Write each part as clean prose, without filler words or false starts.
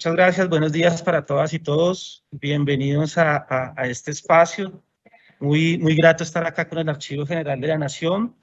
Muchas gracias, buenos días para todas y todos. Bienvenidos a este espacio. Muy grato estar acá con el Archivo General de la Nación.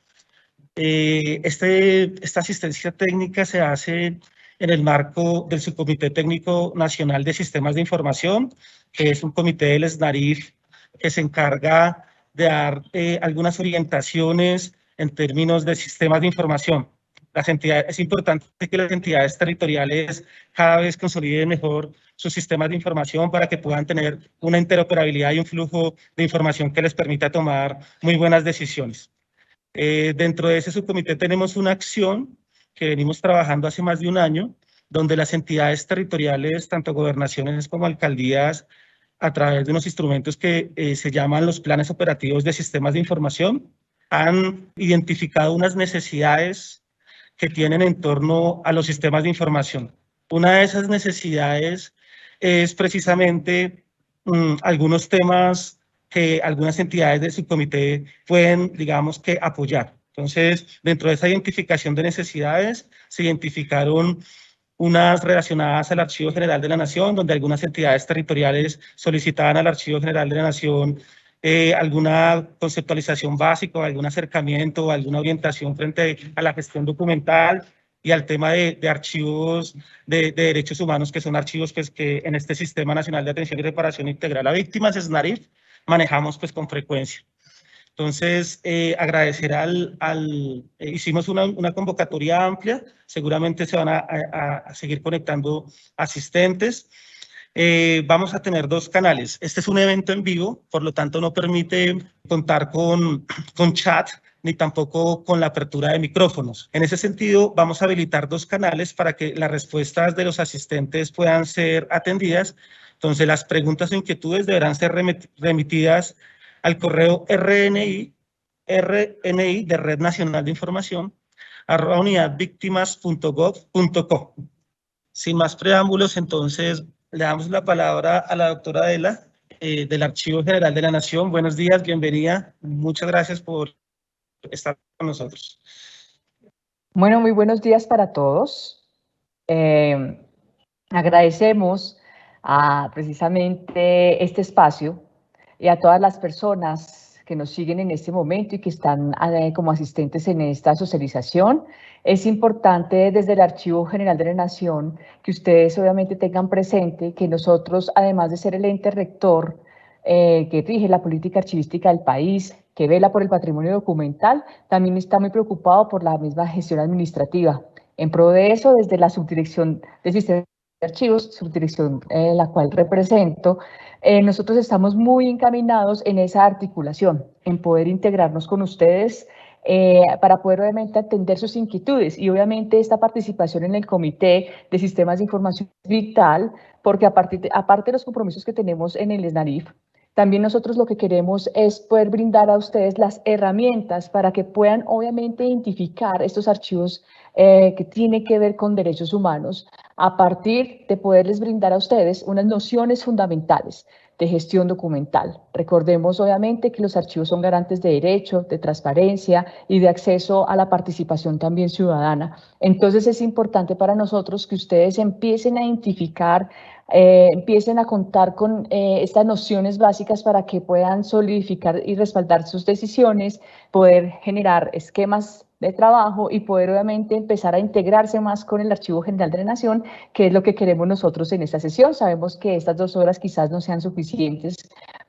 Esta asistencia técnica se hace en el marco del Subcomité Técnico Nacional de Sistemas de Información, que es un comité del SNARIF que se encarga de dar algunas orientaciones en términos de sistemas de información. Es importante que las entidades territoriales cada vez consoliden mejor sus sistemas de información para que puedan tener una interoperabilidad y un flujo de información que les permita tomar muy buenas decisiones. Dentro de ese subcomité tenemos una acción que venimos trabajando hace más de un año, donde las entidades territoriales, tanto gobernaciones como alcaldías, a través de unos instrumentos que se llaman los planes operativos de sistemas de información, han identificado unas necesidades que tienen en torno a los sistemas de información. Una de esas necesidades es precisamente algunos temas que algunas entidades del subcomité pueden, digamos, que apoyar. Entonces, dentro de esa identificación de necesidades, se identificaron unas relacionadas al Archivo General de la Nación, donde algunas entidades territoriales solicitaban al Archivo General de la Nación alguna conceptualización básica, algún acercamiento, alguna orientación frente a la gestión documental y al tema de archivos de derechos humanos, que son archivos pues, que en este Sistema Nacional de Atención y Reparación Integral a Víctimas, SNARIF, manejamos pues, con frecuencia. Entonces, agradecer hicimos una convocatoria amplia, seguramente se van a seguir conectando asistentes. Vamos a tener 2 canales. Este es un evento en vivo, por lo tanto no permite contar con chat ni tampoco con la apertura de micrófonos. En ese sentido, vamos a habilitar 2 canales para que las respuestas de los asistentes puedan ser atendidas. Entonces, las preguntas o inquietudes deberán ser remitidas al correo RNI de Red Nacional de Información, @unidadvictimas.gov.co. Sin más preámbulos, entonces, le damos la palabra a la doctora Adela, del Archivo General de la Nación. Buenos días, bienvenida. Muchas gracias por estar con nosotros. Bueno, muy buenos días para todos. Agradecemos precisamente este espacio y a todas las personas que nos siguen en este momento y que están como asistentes en esta socialización. Es importante desde el Archivo General de la Nación que ustedes obviamente tengan presente que nosotros, además de ser el ente rector que rige la política archivística del país, que vela por el patrimonio documental, también está muy preocupado por la misma gestión administrativa. En pro de eso, desde la Subdirección de Sistemas de Archivos, subdirección la cual represento, nosotros estamos muy encaminados en esa articulación, en poder integrarnos con ustedes para poder obviamente atender sus inquietudes y obviamente esta participación en el Comité de Sistemas de Información es vital porque aparte de los compromisos que tenemos en el SNARIF, también nosotros lo que queremos es poder brindar a ustedes las herramientas para que puedan obviamente identificar estos archivos que tienen que ver con derechos humanos a partir de poderles brindar a ustedes unas nociones fundamentales de gestión documental. Recordemos obviamente que los archivos son garantes de derecho, de transparencia y de acceso a la participación también ciudadana. Entonces es importante para nosotros que ustedes empiecen a identificar, empiecen a contar con estas nociones básicas para que puedan solidificar y respaldar sus decisiones, poder generar esquemas de trabajo y poder obviamente empezar a integrarse más con el Archivo General de la Nación, que es lo que queremos nosotros en esta sesión. Sabemos que estas 2 horas quizás no sean suficientes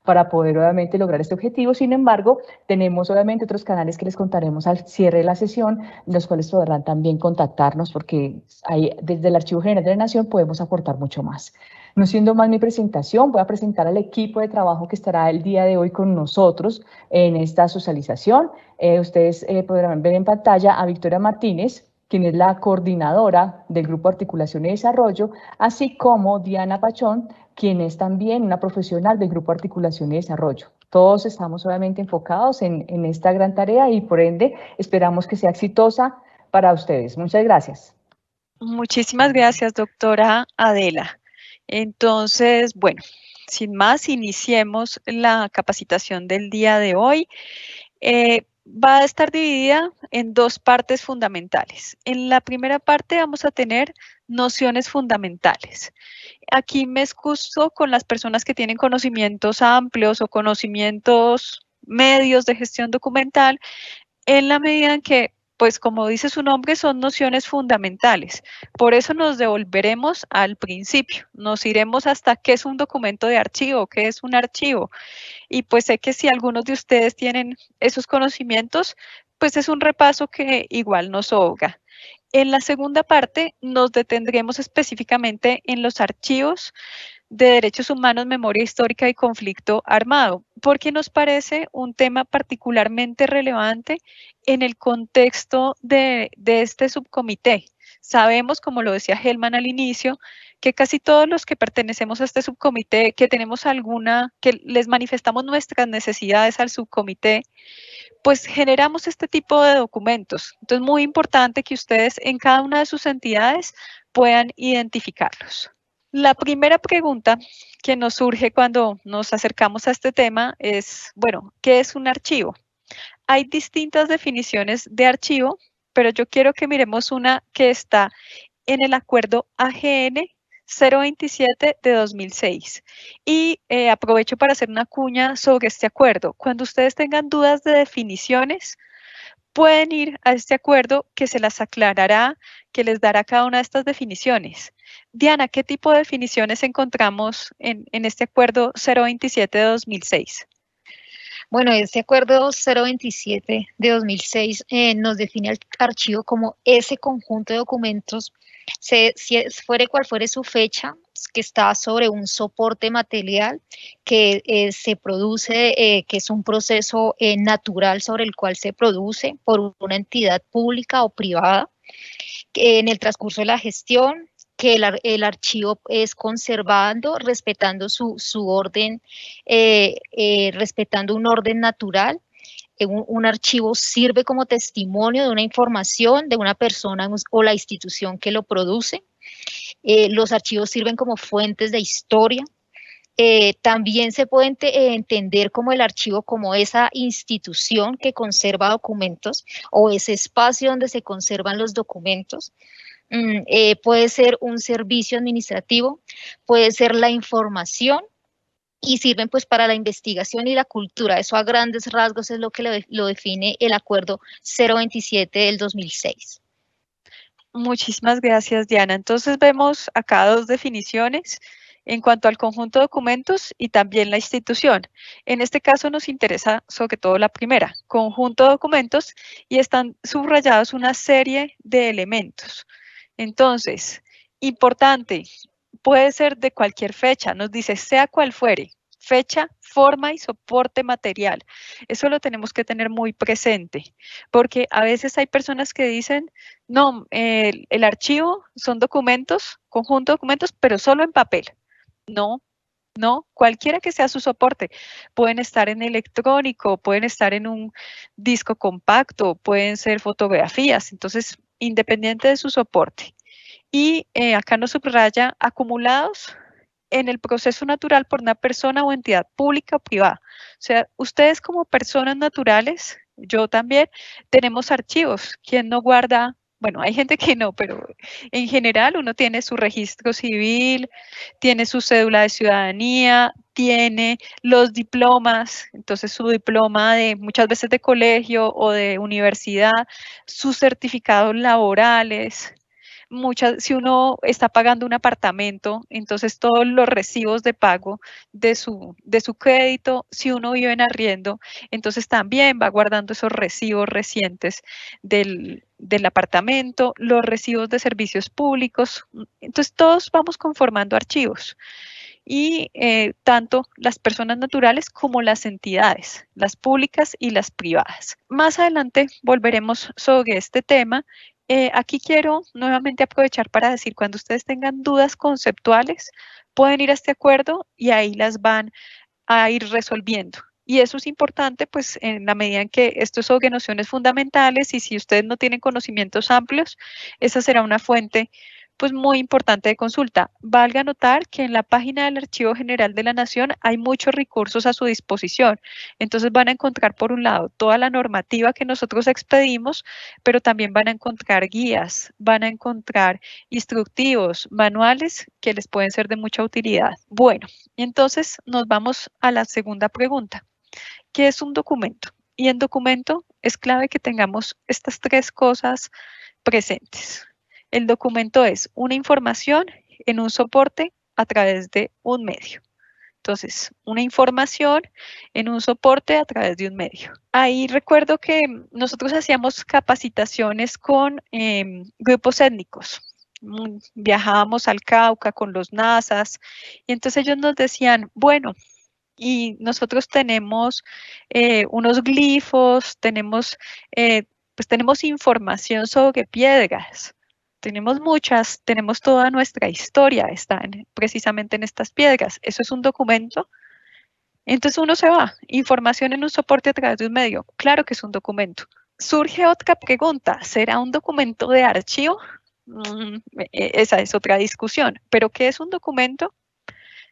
para poder obviamente lograr este objetivo, sin embargo, tenemos obviamente otros canales que les contaremos al cierre de la sesión, los cuales podrán también contactarnos porque ahí, desde el Archivo General de la Nación podemos aportar mucho más. No siendo más mi presentación, voy a presentar al equipo de trabajo que estará el día de hoy con nosotros en esta socialización. Ustedes podrán ver en pantalla a Victoria Martínez, quien es la coordinadora del Grupo Articulación y Desarrollo, así como Diana Pachón, quien es también una profesional del Grupo Articulación y Desarrollo. Todos estamos obviamente enfocados en esta gran tarea y por ende esperamos que sea exitosa para ustedes. Muchas gracias. Muchísimas gracias, doctora Adela. Entonces, bueno, sin más, iniciemos la capacitación del día de hoy. va a estar dividida en dos partes fundamentales. En la primera parte vamos a tener nociones fundamentales. Aquí me excuso con las personas que tienen conocimientos amplios o conocimientos medios de gestión documental, en la medida en que, pues como dice su nombre, son nociones fundamentales. Por eso nos devolveremos al principio, nos iremos hasta qué es un documento de archivo, qué es un archivo. Y pues sé que si algunos de ustedes tienen esos conocimientos, pues es un repaso que igual nos sobra. En la segunda parte nos detendremos específicamente en los archivos de derechos humanos, memoria histórica y conflicto armado, porque nos parece un tema particularmente relevante en el contexto de este subcomité. Sabemos, como lo decía Helman al inicio, que casi todos los que pertenecemos a este subcomité, que tenemos alguna, que les manifestamos nuestras necesidades al subcomité, pues generamos este tipo de documentos. Entonces, muy importante que ustedes en cada una de sus entidades puedan identificarlos. La primera pregunta que nos surge cuando nos acercamos a este tema es, bueno, ¿qué es un archivo? Hay distintas definiciones de archivo, pero yo quiero que miremos una que está en el acuerdo AGN 027 de 2006. Y aprovecho para hacer una cuña sobre este acuerdo. Cuando ustedes tengan dudas de definiciones, pueden ir a este acuerdo que se las aclarará, que les dará cada una de estas definiciones. Diana, ¿qué tipo de definiciones encontramos en este acuerdo 027 de 2006? Bueno, este acuerdo 027 de 2006 nos define el archivo como ese conjunto de documentos, si fuere cual fuere su fecha, que está sobre un soporte material que se produce, que es un proceso natural sobre el cual se produce por una entidad pública o privada, que en el transcurso de la gestión, que el archivo es conservando, respetando su orden, respetando un orden natural. Un archivo sirve como testimonio de una información de una persona o la institución que lo produce. Los archivos sirven como fuentes de historia. También se puede entender como el archivo como esa institución que conserva documentos o ese espacio donde se conservan los documentos. Puede ser un servicio administrativo, puede ser la información y sirven pues para la investigación y la cultura. Eso a grandes rasgos es lo que lo define el acuerdo 027 del 2006. Muchísimas gracias, Diana. Entonces vemos acá dos definiciones en cuanto al conjunto de documentos y también la institución. En este caso nos interesa sobre todo la primera, conjunto de documentos, y están subrayados una serie de elementos. Entonces, importante, puede ser de cualquier fecha, nos dice sea cual fuere, fecha, forma y soporte material. Eso lo tenemos que tener muy presente, porque a veces hay personas que dicen, no, el archivo son documentos, conjunto de documentos, pero solo en papel. No, no, cualquiera que sea su soporte. Pueden estar en electrónico, pueden estar en un disco compacto, pueden ser fotografías, entonces, independiente de su soporte. Y acá nos subraya acumulados en el proceso natural por una persona o entidad pública o privada. O sea, ustedes como personas naturales, yo también, tenemos archivos. ¿Quién no guarda? Bueno, hay gente que no, pero en general uno tiene su registro civil, tiene su cédula de ciudadanía, tiene los diplomas, entonces su diploma de muchas veces de colegio o de universidad, sus certificados laborales. Si uno está pagando un apartamento, entonces todos los recibos de pago de su crédito, si uno vive en arriendo, entonces también va guardando esos recibos recientes del apartamento, los recibos de servicios públicos, entonces todos vamos conformando archivos. Y tanto las personas naturales como las entidades, las públicas y las privadas. Más adelante volveremos sobre este tema. Aquí quiero nuevamente aprovechar para decir, cuando ustedes tengan dudas conceptuales, pueden ir a este acuerdo y ahí las van a ir resolviendo. Y eso es importante, pues, en la medida en que esto es sobre nociones fundamentales y si ustedes no tienen conocimientos amplios, esa será una fuente pues muy importante de consulta. Valga notar que en la página del Archivo General de la Nación hay muchos recursos a su disposición. Entonces van a encontrar por un lado toda la normativa que nosotros expedimos, pero también van a encontrar guías, van a encontrar instructivos, manuales que les pueden ser de mucha utilidad. Bueno, entonces nos vamos a la segunda pregunta. ¿Qué es un documento? Y en documento es clave que tengamos estas tres cosas presentes. El documento es una información en un soporte a través de un medio. Entonces, una información en un soporte a través de un medio. Ahí recuerdo que nosotros hacíamos capacitaciones con grupos étnicos. Viajábamos al Cauca con los NASAs y entonces ellos nos decían, bueno, y nosotros tenemos unos glifos, tenemos información sobre piedras. Tenemos muchas, tenemos toda nuestra historia, está precisamente en estas piedras. ¿Eso es un documento? Entonces uno se va, información en un soporte a través de un medio. Claro que es un documento. Surge otra pregunta, ¿será un documento de archivo? Esa es otra discusión. ¿Pero qué es un documento?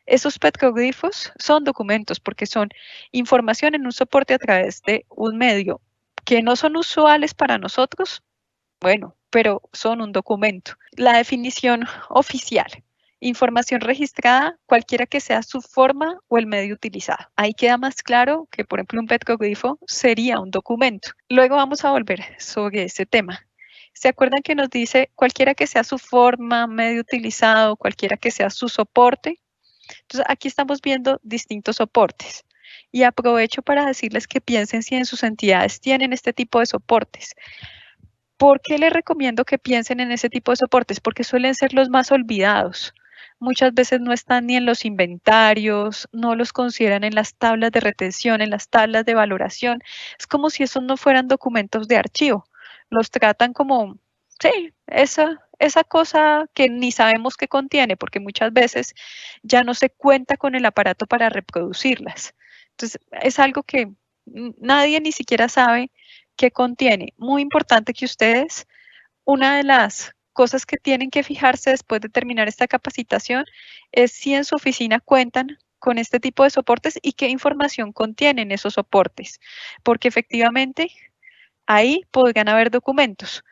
Esos petroglifos son documentos porque son información en un soporte a través de un medio que no son usuales para nosotros, bueno, pero son un documento. La definición oficial, información registrada, cualquiera que sea su forma o el medio utilizado. Ahí queda más claro que, por ejemplo, un petroglifo sería un documento. Luego vamos a volver sobre ese tema. ¿Se acuerdan que nos dice cualquiera que sea su forma, medio utilizado, cualquiera que sea su soporte? Entonces, aquí estamos viendo distintos soportes y aprovecho para decirles que piensen si en sus entidades tienen este tipo de soportes. ¿Por qué les recomiendo que piensen en ese tipo de soportes? Porque suelen ser los más olvidados. Muchas veces no están ni en los inventarios, no los consideran en las tablas de retención, en las tablas de valoración. Es como si esos no fueran documentos de archivo. Los tratan como, sí, esa cosa que ni sabemos qué contiene, porque muchas veces ya no se cuenta con el aparato para reproducirlas. Entonces, es algo que nadie ni siquiera sabe qué contiene. Muy importante que ustedes, una de las cosas que tienen que fijarse después de terminar esta capacitación es si en su oficina cuentan con este tipo de soportes y qué información contienen esos soportes, porque efectivamente ahí podrían haber documentos.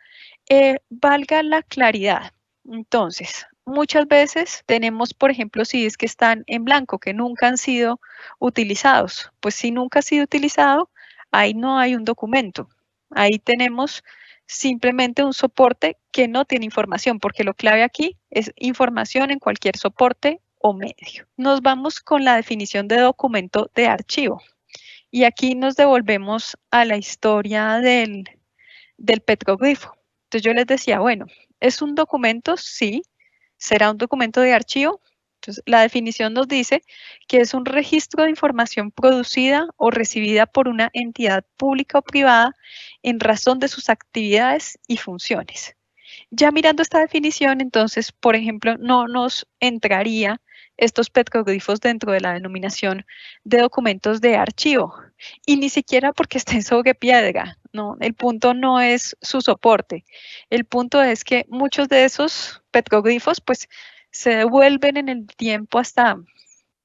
Valga la claridad. Entonces, muchas veces tenemos, por ejemplo, CDs que están en blanco, que nunca han sido utilizados. Pues si nunca ha sido utilizado, ahí no hay un documento. Ahí tenemos simplemente un soporte que no tiene información, porque lo clave aquí es información en cualquier soporte o medio. Nos vamos con la definición de documento de archivo. Y aquí nos devolvemos a la historia del petroglifo. Entonces yo les decía, bueno, ¿es un documento? Sí. ¿Será un documento de archivo? Entonces la definición nos dice que es un registro de información producida o recibida por una entidad pública o privada en razón de sus actividades y funciones. Ya mirando esta definición, entonces, por ejemplo, no nos entraría estos petroglifos dentro de la denominación de documentos de archivo y ni siquiera porque estén sobre piedra, ¿no? El punto no es su soporte, el punto es que muchos de esos petroglifos pues se devuelven en el tiempo hasta,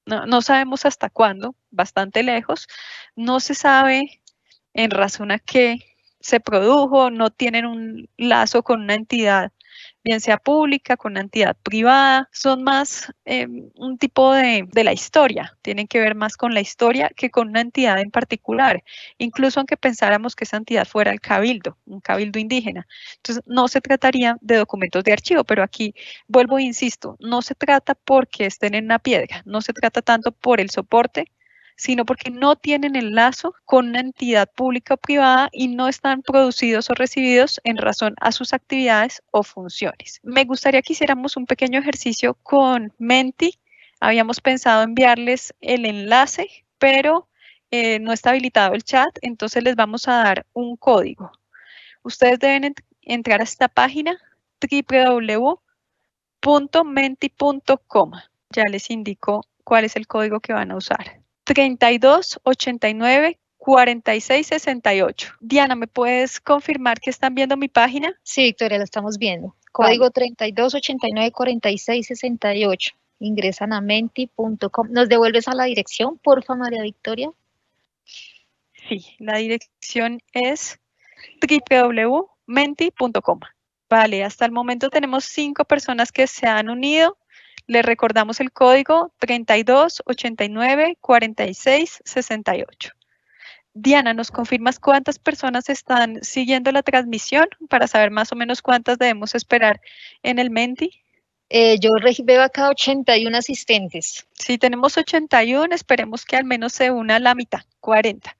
no sabemos hasta cuándo, bastante lejos, no se sabe en razón a qué se produjo, no tienen un lazo con una entidad, bien sea pública, con una entidad privada, son más un tipo de la historia, tienen que ver más con la historia que con una entidad en particular, incluso aunque pensáramos que esa entidad fuera el cabildo, un cabildo indígena. Entonces, no se trataría de documentos de archivo, pero aquí vuelvo e insisto, no se trata porque estén en una piedra, no se trata tanto por el soporte, sino porque no tienen el lazo con una entidad pública o privada y no están producidos o recibidos en razón a sus actividades o funciones. Me gustaría que hiciéramos un pequeño ejercicio con Menti. Habíamos pensado enviarles el enlace, pero no está habilitado el chat, entonces les vamos a dar un código. Ustedes deben entrar a esta página www.menti.com. Ya les indico cuál es el código que van a usar. 3289-4668. Diana, ¿me puedes confirmar que están viendo mi página? Sí, Victoria, lo estamos viendo. Código 32894668. Ingresan a menti.com. ¿Nos devuelves a la dirección, porfa, María Victoria? Sí, la dirección es www.menti.com. Vale, hasta el momento tenemos 5 personas que se han unido. Les recordamos el código 32894668. Diana, ¿nos confirmas cuántas personas están siguiendo la transmisión para saber más o menos cuántas debemos esperar en el Menti? Yo veo acá 81 asistentes. Sí, tenemos 81, esperemos que al menos se una la mitad, 40.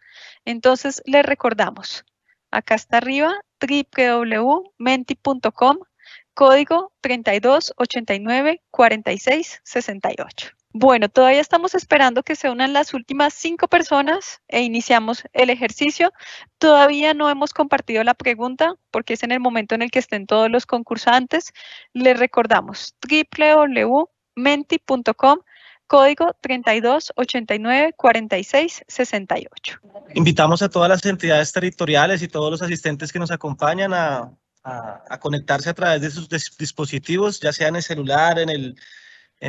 Entonces, les recordamos, acá está arriba, www.menti.com, código 32894668. Bueno, todavía estamos esperando que se unan las últimas 5 personas e iniciamos el ejercicio. Todavía no hemos compartido la pregunta porque es en el momento en el que estén todos los concursantes. Les recordamos www.menti.com, código 32894668. Invitamos a todas las entidades territoriales y todos los asistentes que nos acompañan a conectarse a través de sus dispositivos, ya sea en el celular, en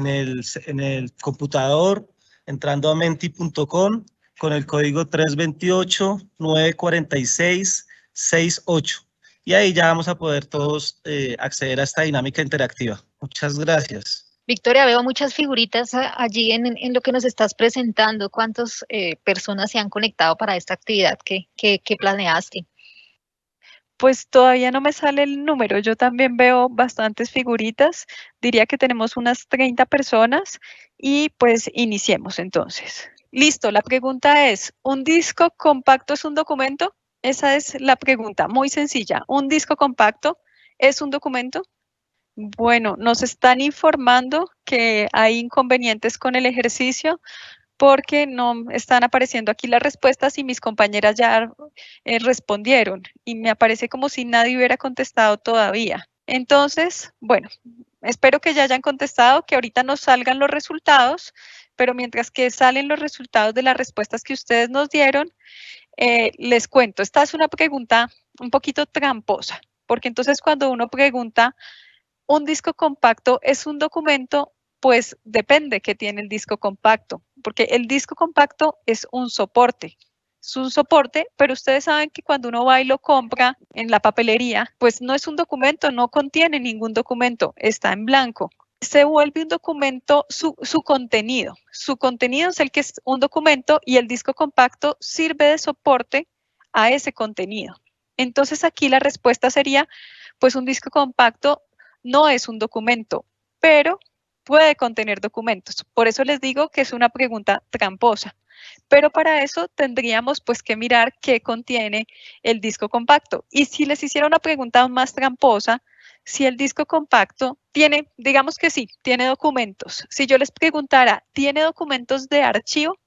el computador, entrando a menti.com con el código 328-946-68. Y ahí ya vamos a poder todos acceder a esta dinámica interactiva. Muchas gracias. Victoria, veo muchas figuritas allí en lo que nos estás presentando. ¿Cuántas personas se han conectado para esta actividad que planeaste? Pues todavía no me sale el número, yo también veo bastantes figuritas, diría que tenemos unas 30 personas y pues iniciemos entonces. Listo, la pregunta es, ¿un disco compacto es un documento? Esa es la pregunta, muy sencilla. ¿Un disco compacto es un documento? Bueno, nos están informando que hay inconvenientes con el ejercicio porque no están apareciendo aquí las respuestas y mis compañeras ya respondieron y me aparece como si nadie hubiera contestado todavía. Entonces, bueno, espero que ya hayan contestado, que ahorita nos salgan los resultados, pero mientras que salen los resultados de las respuestas que ustedes nos dieron, les cuento, esta es una pregunta un poquito tramposa, porque entonces cuando uno pregunta, ¿un disco compacto es un documento? Pues depende qué tiene el disco compacto, porque el disco compacto es un soporte. Es un soporte, pero ustedes saben que cuando uno va y lo compra en la papelería, pues no es un documento, no contiene ningún documento, está en blanco. Se vuelve un documento su contenido. Su contenido es el que es un documento y el disco compacto sirve de soporte a ese contenido. Entonces aquí la respuesta sería, pues un disco compacto no es un documento, pero puede contener documentos. Por eso les digo que es una pregunta tramposa. Pero para eso tendríamos pues que mirar qué contiene el disco compacto. Y si les hiciera una pregunta más tramposa, si el disco compacto tiene, digamos que sí, tiene documentos. Si yo les preguntara, ¿tiene documentos de archivo?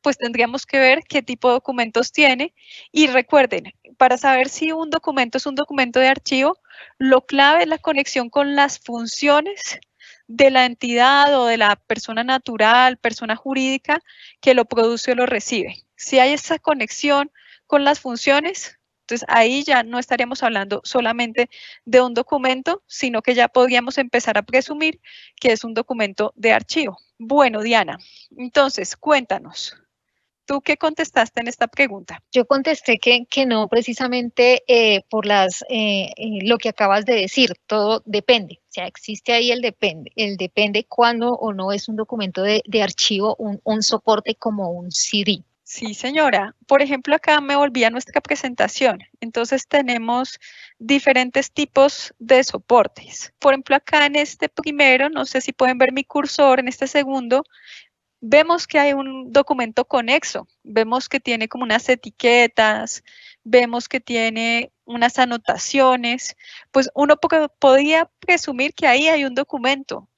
Pues tendríamos que ver qué tipo de documentos tiene. Y recuerden, para saber si un documento es un documento de archivo, lo clave es la conexión con las funciones de la entidad o de la persona natural, persona jurídica que lo produce o lo recibe. Si hay esa conexión con las funciones, entonces ahí ya no estaríamos hablando solamente de un documento, sino que ya podríamos empezar a presumir que es un documento de archivo. Bueno, Diana, entonces cuéntanos. ¿Tú qué contestaste en esta pregunta? Yo contesté que no, precisamente por lo que acabas de decir, todo depende. O sea, existe ahí el depende cuando o no es un documento de archivo, un soporte como un CD. Sí, señora. Por ejemplo, acá me volví a nuestra presentación. Entonces tenemos diferentes tipos de soportes. Por ejemplo, acá en este primero, no sé si pueden ver mi cursor, en este segundo, vemos que hay un documento conexo, vemos que tiene como unas etiquetas, vemos que tiene unas anotaciones, pues uno podría presumir que ahí hay un documento,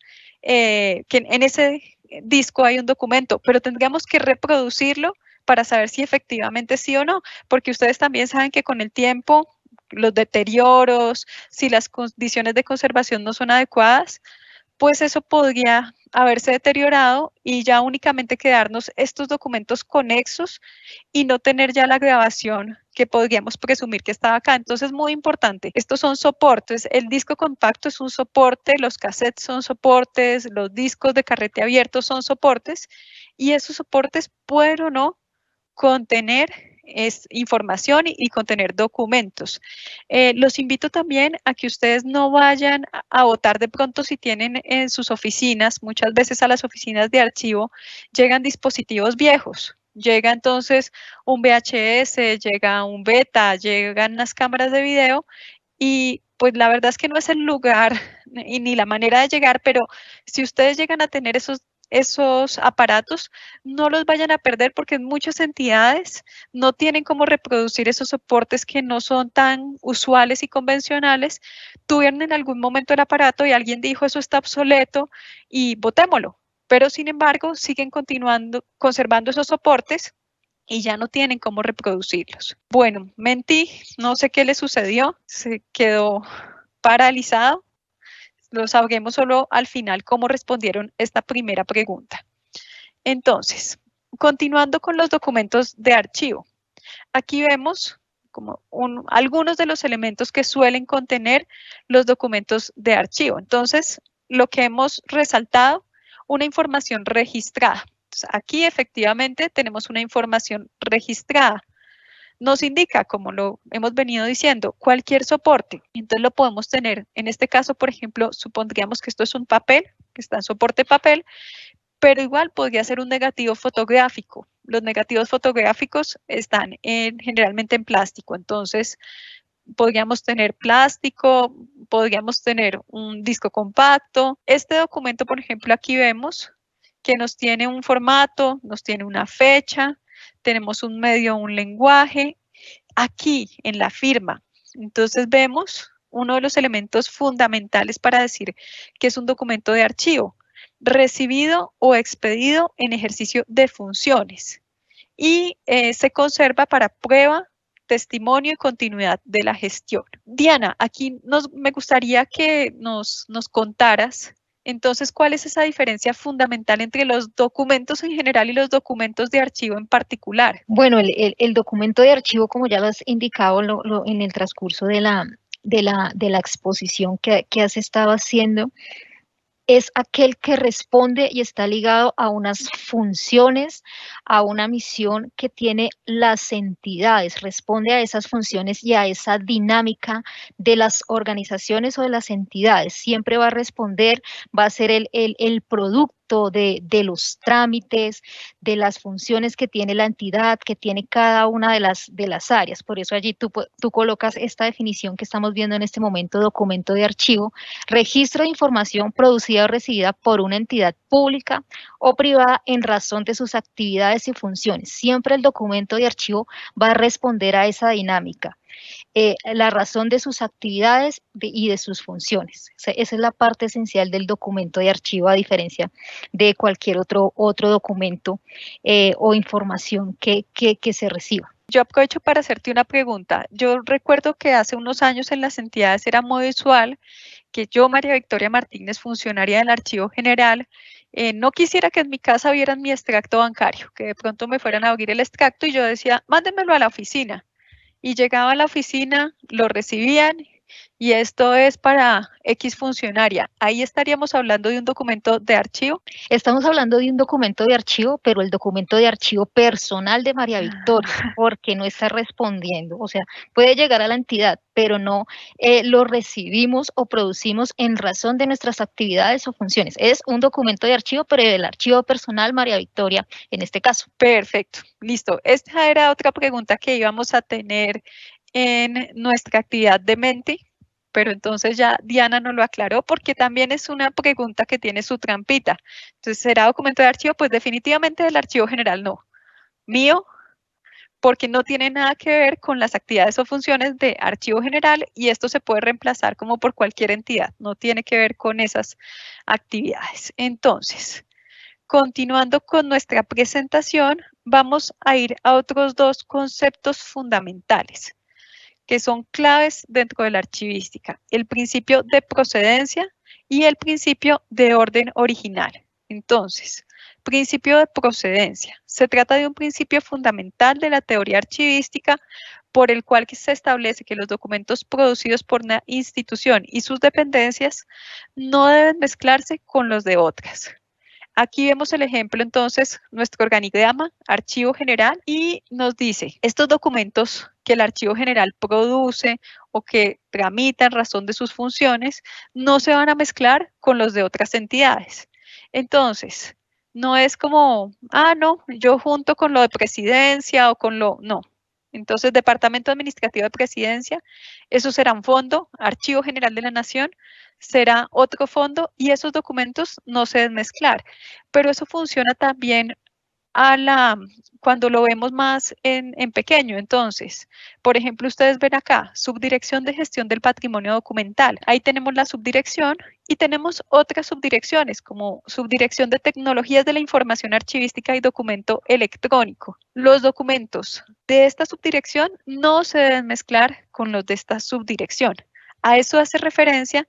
que en ese disco hay un documento, pero tendríamos que reproducirlo para saber si efectivamente sí o no, porque ustedes también saben que con el tiempo, los deterioros, si las condiciones de conservación no son adecuadas, pues eso podría haberse deteriorado y ya únicamente quedarnos estos documentos conexos y no tener ya la grabación que podríamos presumir que estaba acá. Entonces, muy importante, estos son soportes, el disco compacto es un soporte, los cassettes son soportes, los discos de carrete abierto son soportes, y esos soportes pueden o no contener información y contener documentos. Los invito también a que ustedes no vayan a votar de pronto si tienen en sus oficinas, muchas veces a las oficinas de archivo llegan dispositivos viejos. Llega entonces un VHS, llega un beta, llegan las cámaras de video y pues la verdad es que no es el lugar ni la manera de llegar, pero si ustedes llegan a tener esos aparatos, no los vayan a perder porque muchas entidades no tienen cómo reproducir esos soportes que no son tan usuales y convencionales. Tuvieron en algún momento el aparato y alguien dijo eso está obsoleto y botémoslo, pero sin embargo siguen conservando esos soportes y ya no tienen cómo reproducirlos. Bueno, mentí, no sé qué le sucedió, se quedó paralizado. Lo sabremos solo al final cómo respondieron esta primera pregunta. Entonces, continuando con los documentos de archivo. Aquí vemos como algunos de los elementos que suelen contener los documentos de archivo. Entonces, lo que hemos resaltado, una información registrada. Entonces, aquí efectivamente tenemos una información registrada. Nos indica, como lo hemos venido diciendo, cualquier soporte. Entonces lo podemos tener, en este caso, por ejemplo, supondríamos que esto es un papel, que está en soporte papel, pero igual podría ser un negativo fotográfico. Los negativos fotográficos están generalmente en plástico, entonces podríamos tener plástico, podríamos tener un disco compacto. Este documento, por ejemplo, aquí vemos que nos tiene un formato, nos tiene una fecha, tenemos un medio, un lenguaje, aquí en la firma. Entonces vemos uno de los elementos fundamentales para decir que es un documento de archivo, recibido o expedido en ejercicio de funciones y se conserva para prueba, testimonio y continuidad de la gestión. Diana, aquí me gustaría que nos contaras entonces, ¿cuál es esa diferencia fundamental entre los documentos en general y los documentos de archivo en particular? Bueno, el documento de archivo, como ya lo has indicado en el transcurso de la exposición que has estado haciendo, es aquel que responde y está ligado a unas funciones, a una misión que tiene las entidades, responde a esas funciones y a esa dinámica de las organizaciones o de las entidades. Siempre va a responder, va a ser el producto de los trámites, de las funciones que tiene la entidad, que tiene cada una de las áreas. Por eso allí tú colocas esta definición que estamos viendo en este momento, documento de archivo, registro de información producida o recibida por una entidad pública o privada en razón de sus actividades y funciones. Siempre el documento de archivo va a responder a esa dinámica. La razón de sus actividades y de sus funciones. Esa es la parte esencial del documento de archivo, a diferencia de cualquier otro documento o información que se reciba. Yo aprovecho para hacerte una pregunta. Yo recuerdo que hace unos años en las entidades era muy usual que yo, María Victoria Martínez, funcionaria del Archivo General, no quisiera que en mi casa vieran mi extracto bancario, que de pronto me fueran a abrir el extracto y yo decía, mándenmelo a la oficina. Y llegaba a la oficina, lo recibían y esto es para X funcionaria. Ahí estaríamos hablando de un documento de archivo. Estamos hablando de un documento de archivo, pero el documento de archivo personal de María Victoria, porque no está respondiendo. O sea, puede llegar a la entidad, pero no lo recibimos o producimos en razón de nuestras actividades o funciones. Es un documento de archivo, pero del archivo personal María Victoria en este caso. Perfecto, listo. Esta era otra pregunta que íbamos a tener en nuestra actividad de Menti, pero entonces ya Diana nos lo aclaró porque también es una pregunta que tiene su trampita. Entonces, ¿será documento de archivo? Pues definitivamente del archivo general no. Mío, porque no tiene nada que ver con las actividades o funciones de archivo general y esto se puede reemplazar como por cualquier entidad, no tiene que ver con esas actividades. Entonces, continuando con nuestra presentación, vamos a ir a otros dos conceptos fundamentales que son claves dentro de la archivística, el principio de procedencia y el principio de orden original. Entonces, principio de procedencia. Se trata de un principio fundamental de la teoría archivística por el cual se establece que los documentos producidos por una institución y sus dependencias no deben mezclarse con los de otras. Aquí vemos el ejemplo, entonces, nuestro organigrama, archivo general, y nos dice, estos documentos que el archivo general produce o que tramita en razón de sus funciones, no se van a mezclar con los de otras entidades. Entonces, no es como, no, yo junto con lo de presidencia o con lo, no. Entonces, Departamento Administrativo de Presidencia, eso será un fondo, Archivo General de la Nación, será otro fondo y esos documentos no se deben mezclar. Pero eso funciona también cuando lo vemos más en pequeño. Entonces, por ejemplo, ustedes ven acá, Subdirección de Gestión del Patrimonio Documental. Ahí tenemos la subdirección y tenemos otras subdirecciones como Subdirección de Tecnologías de la Información Archivística y Documento Electrónico. Los documentos de esta subdirección no se deben mezclar con los de esta subdirección. A eso hace referencia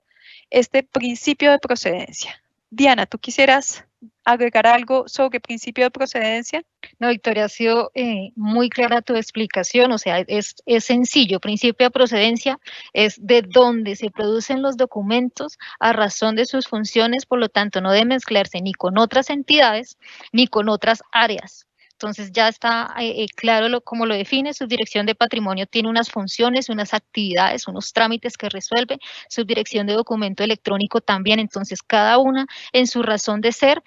este principio de procedencia. Diana, ¿tú quisieras agregar algo sobre principio de procedencia? No, Victoria, ha sido muy clara tu explicación, o sea, es sencillo. Principio de procedencia es de dónde se producen los documentos a razón de sus funciones, por lo tanto, no debe mezclarse ni con otras entidades ni con otras áreas. Entonces ya está claro cómo lo define. Subdirección de Patrimonio tiene unas funciones, unas actividades, unos trámites que resuelve. Subdirección de Documento Electrónico también. Entonces cada una en su razón de ser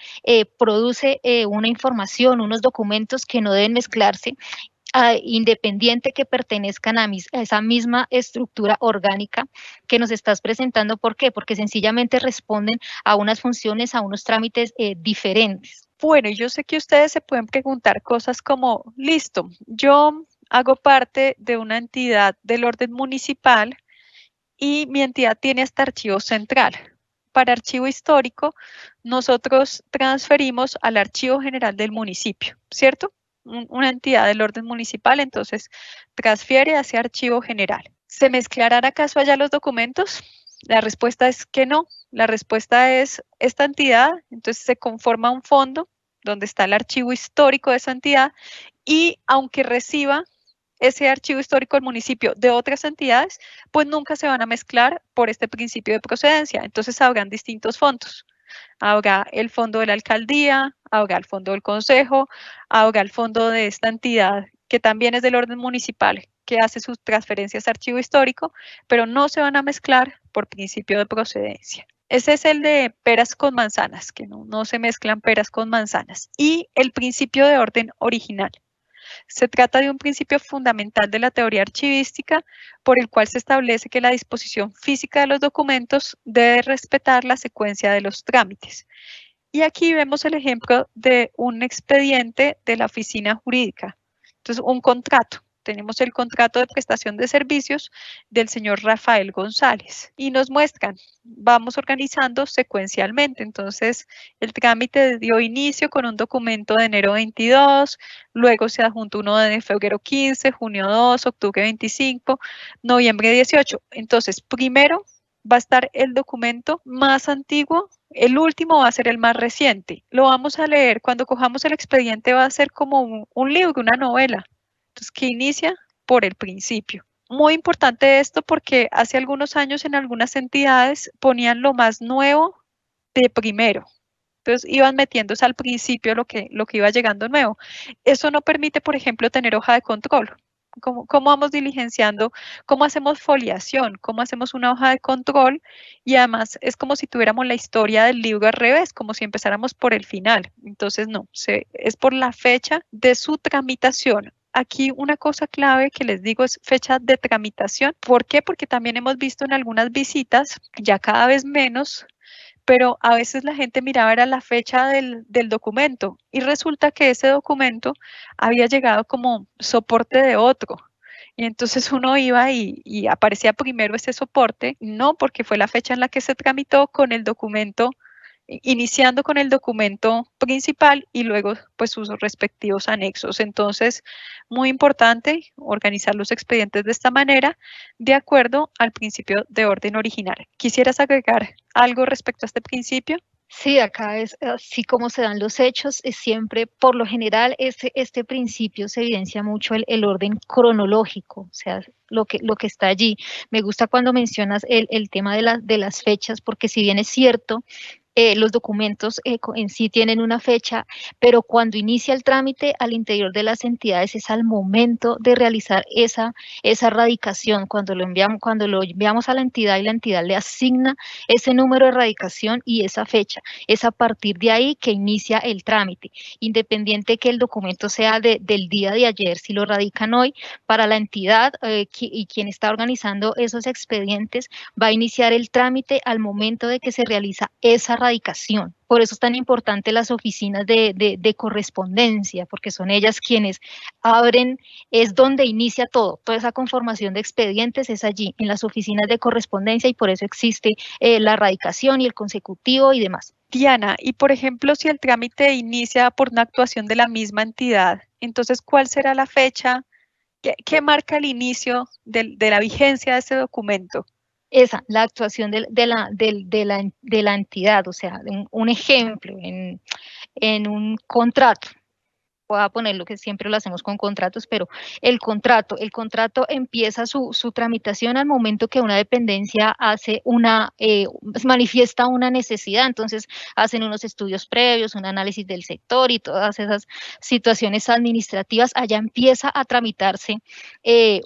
produce una información, unos documentos que no deben mezclarse, independiente que pertenezcan a esa misma estructura orgánica que nos estás presentando. ¿Por qué? Porque sencillamente responden a unas funciones, a unos trámites diferentes. Bueno, yo sé que ustedes se pueden preguntar cosas como, listo, yo hago parte de una entidad del orden municipal y mi entidad tiene este archivo central. Para archivo histórico, nosotros transferimos al archivo general del municipio, ¿cierto? Una entidad del orden municipal, entonces transfiere hacia archivo general. ¿Se mezclarán acaso allá los documentos? La respuesta es que no. La respuesta es esta entidad, entonces se conforma un fondo donde está el archivo histórico de esa entidad y aunque reciba ese archivo histórico del municipio de otras entidades, pues nunca se van a mezclar por este principio de procedencia. Entonces habrán distintos fondos. Habrá el fondo de la alcaldía, habrá el fondo del consejo, habrá el fondo de esta entidad que también es del orden municipal, que hace sus transferencias a archivo histórico, pero no se van a mezclar por principio de procedencia. Ese es el de peras con manzanas, que no se mezclan peras con manzanas. Y el principio de orden original. Se trata de un principio fundamental de la teoría archivística por el cual se establece que la disposición física de los documentos debe respetar la secuencia de los trámites. Y aquí vemos el ejemplo de un expediente de la oficina jurídica. Entonces, un contrato. Tenemos el contrato de prestación de servicios del señor Rafael González y nos muestran, vamos organizando secuencialmente. Entonces, el trámite dio inicio con un documento de enero 22, luego se adjuntó uno de febrero 15, junio 2, octubre 25, noviembre 18. Entonces, primero va a estar el documento más antiguo, el último va a ser el más reciente. Lo vamos a leer, cuando cojamos el expediente va a ser como un libro, una novela. Entonces, que inicia por el principio. Muy importante esto porque hace algunos años en algunas entidades ponían lo más nuevo de primero. Entonces, iban metiéndose al principio lo que iba llegando nuevo. Eso no permite, por ejemplo, tener hoja de control. ¿Cómo vamos diligenciando? ¿Cómo hacemos foliación? ¿Cómo hacemos una hoja de control? Y además es como si tuviéramos la historia del libro al revés, como si empezáramos por el final. Entonces, no, es por la fecha de su tramitación. Aquí una cosa clave que les digo es fecha de tramitación. ¿Por qué? Porque también hemos visto en algunas visitas, ya cada vez menos, pero a veces la gente miraba era la fecha del documento y resulta que ese documento había llegado como soporte de otro. Y entonces uno iba y aparecía primero ese soporte, no porque fue la fecha en la que se tramitó con el documento, iniciando con el documento principal y luego pues sus respectivos anexos. Entonces, muy importante organizar los expedientes de esta manera, de acuerdo al principio de orden original. ¿Quisieras agregar algo respecto a este principio? Sí, acá es así como se dan los hechos, es siempre, por lo general, este principio se evidencia mucho el orden cronológico, o sea, lo que está allí. Me gusta cuando mencionas el tema de las fechas, porque si bien es cierto, los documentos en sí tienen una fecha, pero cuando inicia el trámite al interior de las entidades es al momento de realizar esa radicación, cuando lo enviamos a la entidad y la entidad le asigna ese número de radicación y esa fecha. Es a partir de ahí que inicia el trámite, independiente que el documento sea del día de ayer, si lo radican hoy, para la entidad y quien está organizando esos expedientes va a iniciar el trámite al momento de que se realiza esa radicación. Por eso es tan importante las oficinas de correspondencia, porque son ellas quienes abren, es donde inicia todo, toda esa conformación de expedientes es allí, en las oficinas de correspondencia, y por eso existe la radicación y el consecutivo y demás. Diana, y por ejemplo, si el trámite inicia por una actuación de la misma entidad, entonces, ¿cuál será la fecha? ¿Qué marca el inicio de la vigencia de ese documento? La actuación de la entidad, o sea, un ejemplo, en un contrato. Voy a poner lo que siempre lo hacemos con contratos, pero el contrato empieza su tramitación al momento que una dependencia hace manifiesta una necesidad, entonces hacen unos estudios previos, un análisis del sector y todas esas situaciones administrativas, allá empieza a tramitarse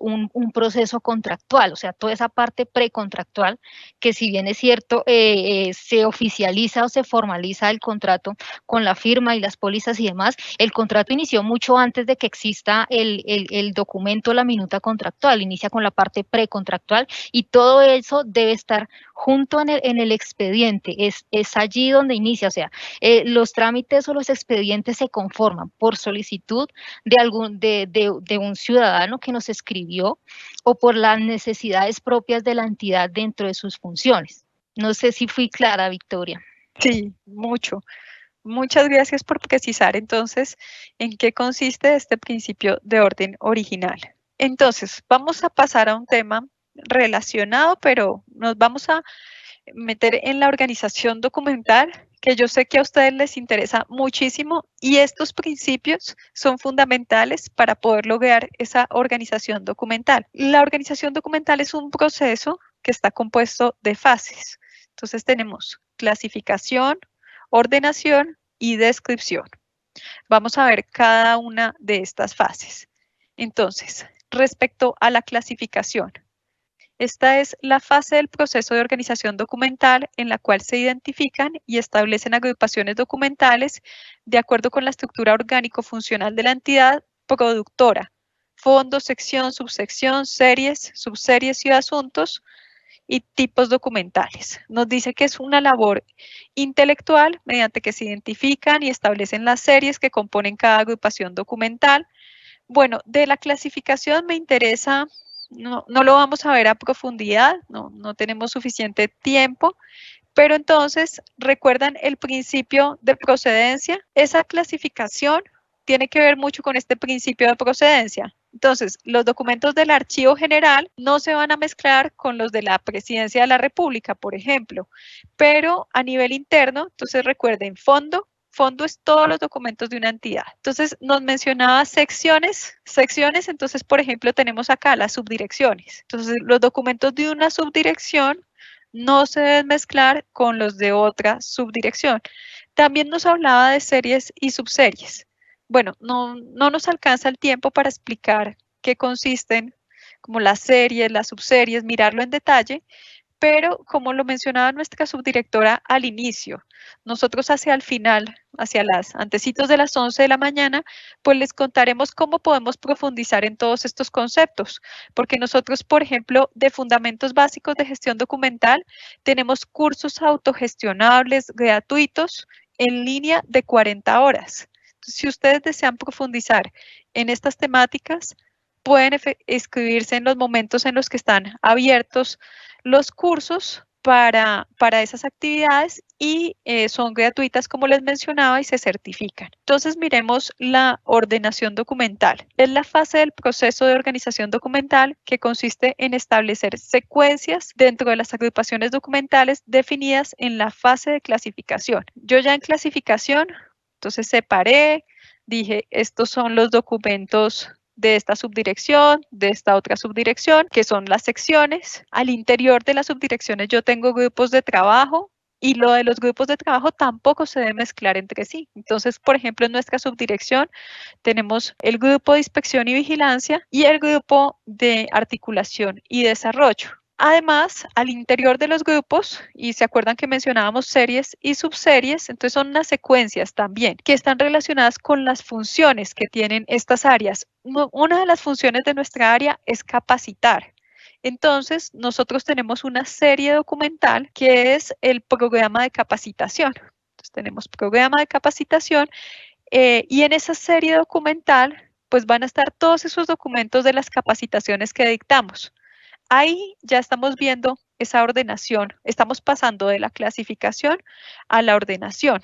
un proceso contractual, o sea, toda esa parte precontractual, que si bien es cierto, se oficializa o se formaliza el contrato con la firma y las pólizas y demás, el contrato inició mucho antes de que exista el documento, la minuta contractual, inicia con la parte precontractual y todo eso debe estar junto en el expediente, es allí donde inicia, o sea, los trámites o los expedientes se conforman por solicitud de un ciudadano que nos escribió o por las necesidades propias de la entidad dentro de sus funciones. No sé si fui clara, Victoria. Sí, mucho. Muchas gracias por precisar entonces en qué consiste este principio de orden original. Entonces, vamos a pasar a un tema relacionado, pero nos vamos a meter en la organización documental, que yo sé que a ustedes les interesa muchísimo y estos principios son fundamentales para poder lograr esa organización documental. La organización documental es un proceso que está compuesto de fases. Entonces tenemos clasificación, ordenación y descripción. Vamos a ver cada una de estas fases. Entonces, respecto a la clasificación, esta es la fase del proceso de organización documental en la cual se identifican y establecen agrupaciones documentales de acuerdo con la estructura orgánico-funcional de la entidad productora, fondo, sección, subsección, series, subseries y asuntos, y tipos documentales. Nos dice que es una labor intelectual mediante que se identifican y establecen las series que componen cada agrupación documental. Bueno, de la clasificación me interesa, no lo vamos a ver a profundidad, no tenemos suficiente tiempo, pero entonces, ¿recuerdan el principio de procedencia? Esa clasificación tiene que ver mucho con este principio de procedencia. Entonces, los documentos del Archivo General no se van a mezclar con los de la Presidencia de la República, por ejemplo, pero a nivel interno, entonces recuerden, fondo es todos los documentos de una entidad. Entonces, nos mencionaba secciones, entonces, por ejemplo, tenemos acá las subdirecciones. Entonces, los documentos de una subdirección no se deben mezclar con los de otra subdirección. También nos hablaba de series y subseries. Bueno, no nos alcanza el tiempo para explicar qué consisten como las series, las subseries, mirarlo en detalle, pero como lo mencionaba nuestra subdirectora al inicio, nosotros hacia el final, hacia las antecitos de las 11 de la mañana, pues les contaremos cómo podemos profundizar en todos estos conceptos, porque nosotros, por ejemplo, de Fundamentos Básicos de Gestión Documental, tenemos cursos autogestionables gratuitos en línea de 40 horas. Entonces, si ustedes desean profundizar en estas temáticas, pueden inscribirse en los momentos en los que están abiertos los cursos para esas actividades y son gratuitas, como les mencionaba, y se certifican. Entonces, miremos la ordenación documental. Es la fase del proceso de organización documental que consiste en establecer secuencias dentro de las agrupaciones documentales definidas en la fase de clasificación. Yo ya en clasificación, entonces separé, dije, estos son los documentos de esta subdirección, de esta otra subdirección, que son las secciones. Al interior de las subdirecciones yo tengo grupos de trabajo y lo de los grupos de trabajo tampoco se debe mezclar entre sí. Entonces, por ejemplo, en nuestra subdirección tenemos el grupo de inspección y vigilancia y el grupo de articulación y desarrollo. Además, al interior de los grupos, y se acuerdan que mencionábamos series y subseries, entonces son unas secuencias también que están relacionadas con las funciones que tienen estas áreas. Una de las funciones de nuestra área es capacitar. Entonces, nosotros tenemos una serie documental que es el programa de capacitación. Entonces, tenemos programa de capacitación y en esa serie documental, pues van a estar todos esos documentos de las capacitaciones que dictamos. Ahí ya estamos viendo esa ordenación, estamos pasando de la clasificación a la ordenación.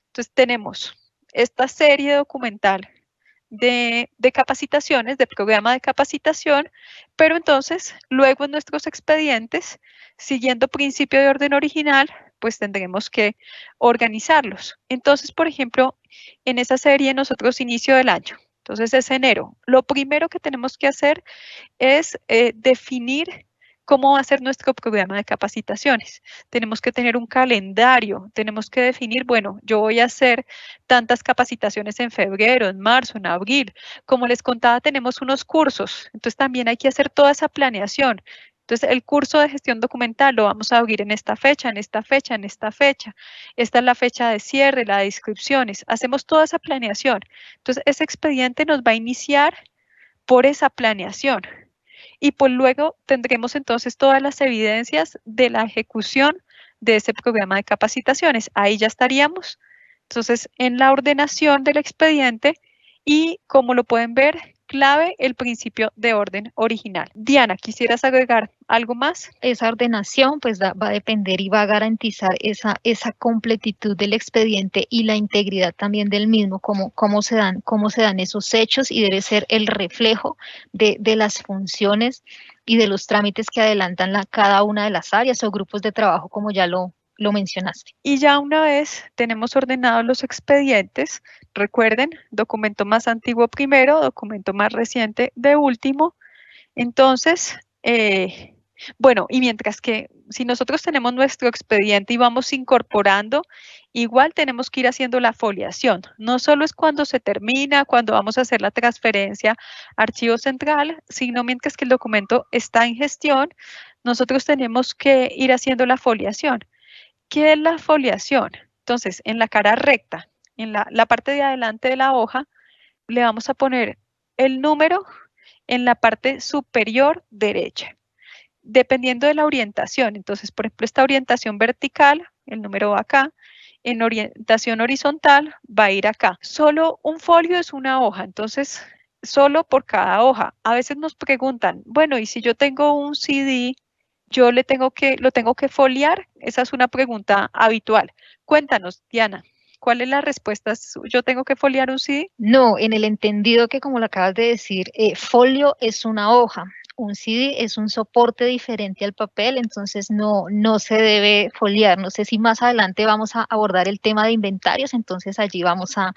Entonces tenemos esta serie documental de capacitaciones, de programa de capacitación, pero entonces luego en nuestros expedientes, siguiendo principio de orden original, pues tendremos que organizarlos. Entonces, por ejemplo, en esa serie nosotros inicio del año, entonces es enero. Lo primero que tenemos que hacer es definir cómo va a ser nuestro programa de capacitaciones. Tenemos que tener un calendario, tenemos que definir, bueno, yo voy a hacer tantas capacitaciones en febrero, en marzo, en abril. Como les contaba, tenemos unos cursos, entonces también hay que hacer toda esa planeación. Entonces, el curso de gestión documental lo vamos a abrir en esta fecha, en esta fecha, en esta fecha. Esta es la fecha de cierre, la de inscripciones. Hacemos toda esa planeación. Entonces, ese expediente nos va a iniciar por esa planeación. Y pues luego tendremos entonces todas las evidencias de la ejecución de ese programa de capacitaciones. Ahí ya estaríamos, entonces, en la ordenación del expediente y, como lo pueden ver, clave el principio de orden original. Diana, ¿quisieras agregar algo más? Esa ordenación pues va a depender y va a garantizar esa completitud del expediente y la integridad también del mismo, cómo se dan esos hechos, y debe ser el reflejo de las funciones y de los trámites que adelantan cada una de las áreas o grupos de trabajo, como ya lo mencionaste. Y ya una vez tenemos ordenados los expedientes, recuerden, documento más antiguo primero, documento más reciente de último. Entonces, bueno, y mientras que si nosotros tenemos nuestro expediente y vamos incorporando, igual tenemos que ir haciendo la foliación. No solo es cuando se termina, cuando vamos a hacer la transferencia a archivo central, sino mientras que el documento está en gestión, nosotros tenemos que ir haciendo la foliación. ¿Qué es la foliación? Entonces, en la cara recta, en la parte de adelante de la hoja, le vamos a poner el número en la parte superior derecha, dependiendo de la orientación. Entonces, por ejemplo, esta orientación vertical, el número va acá. En orientación horizontal va a ir acá. Solo un folio es una hoja, entonces solo por cada hoja. A veces nos preguntan, bueno, ¿y si yo tengo un CD, yo lo tengo que foliar? Esa es una pregunta habitual. Cuéntanos, Diana, ¿cuál es la respuesta? ¿Yo tengo que foliar un CD? No, en el entendido que, como lo acabas de decir, folio es una hoja. Un CD es un soporte diferente al papel, entonces no se debe foliar. No sé si más adelante vamos a abordar el tema de inventarios, entonces allí vamos a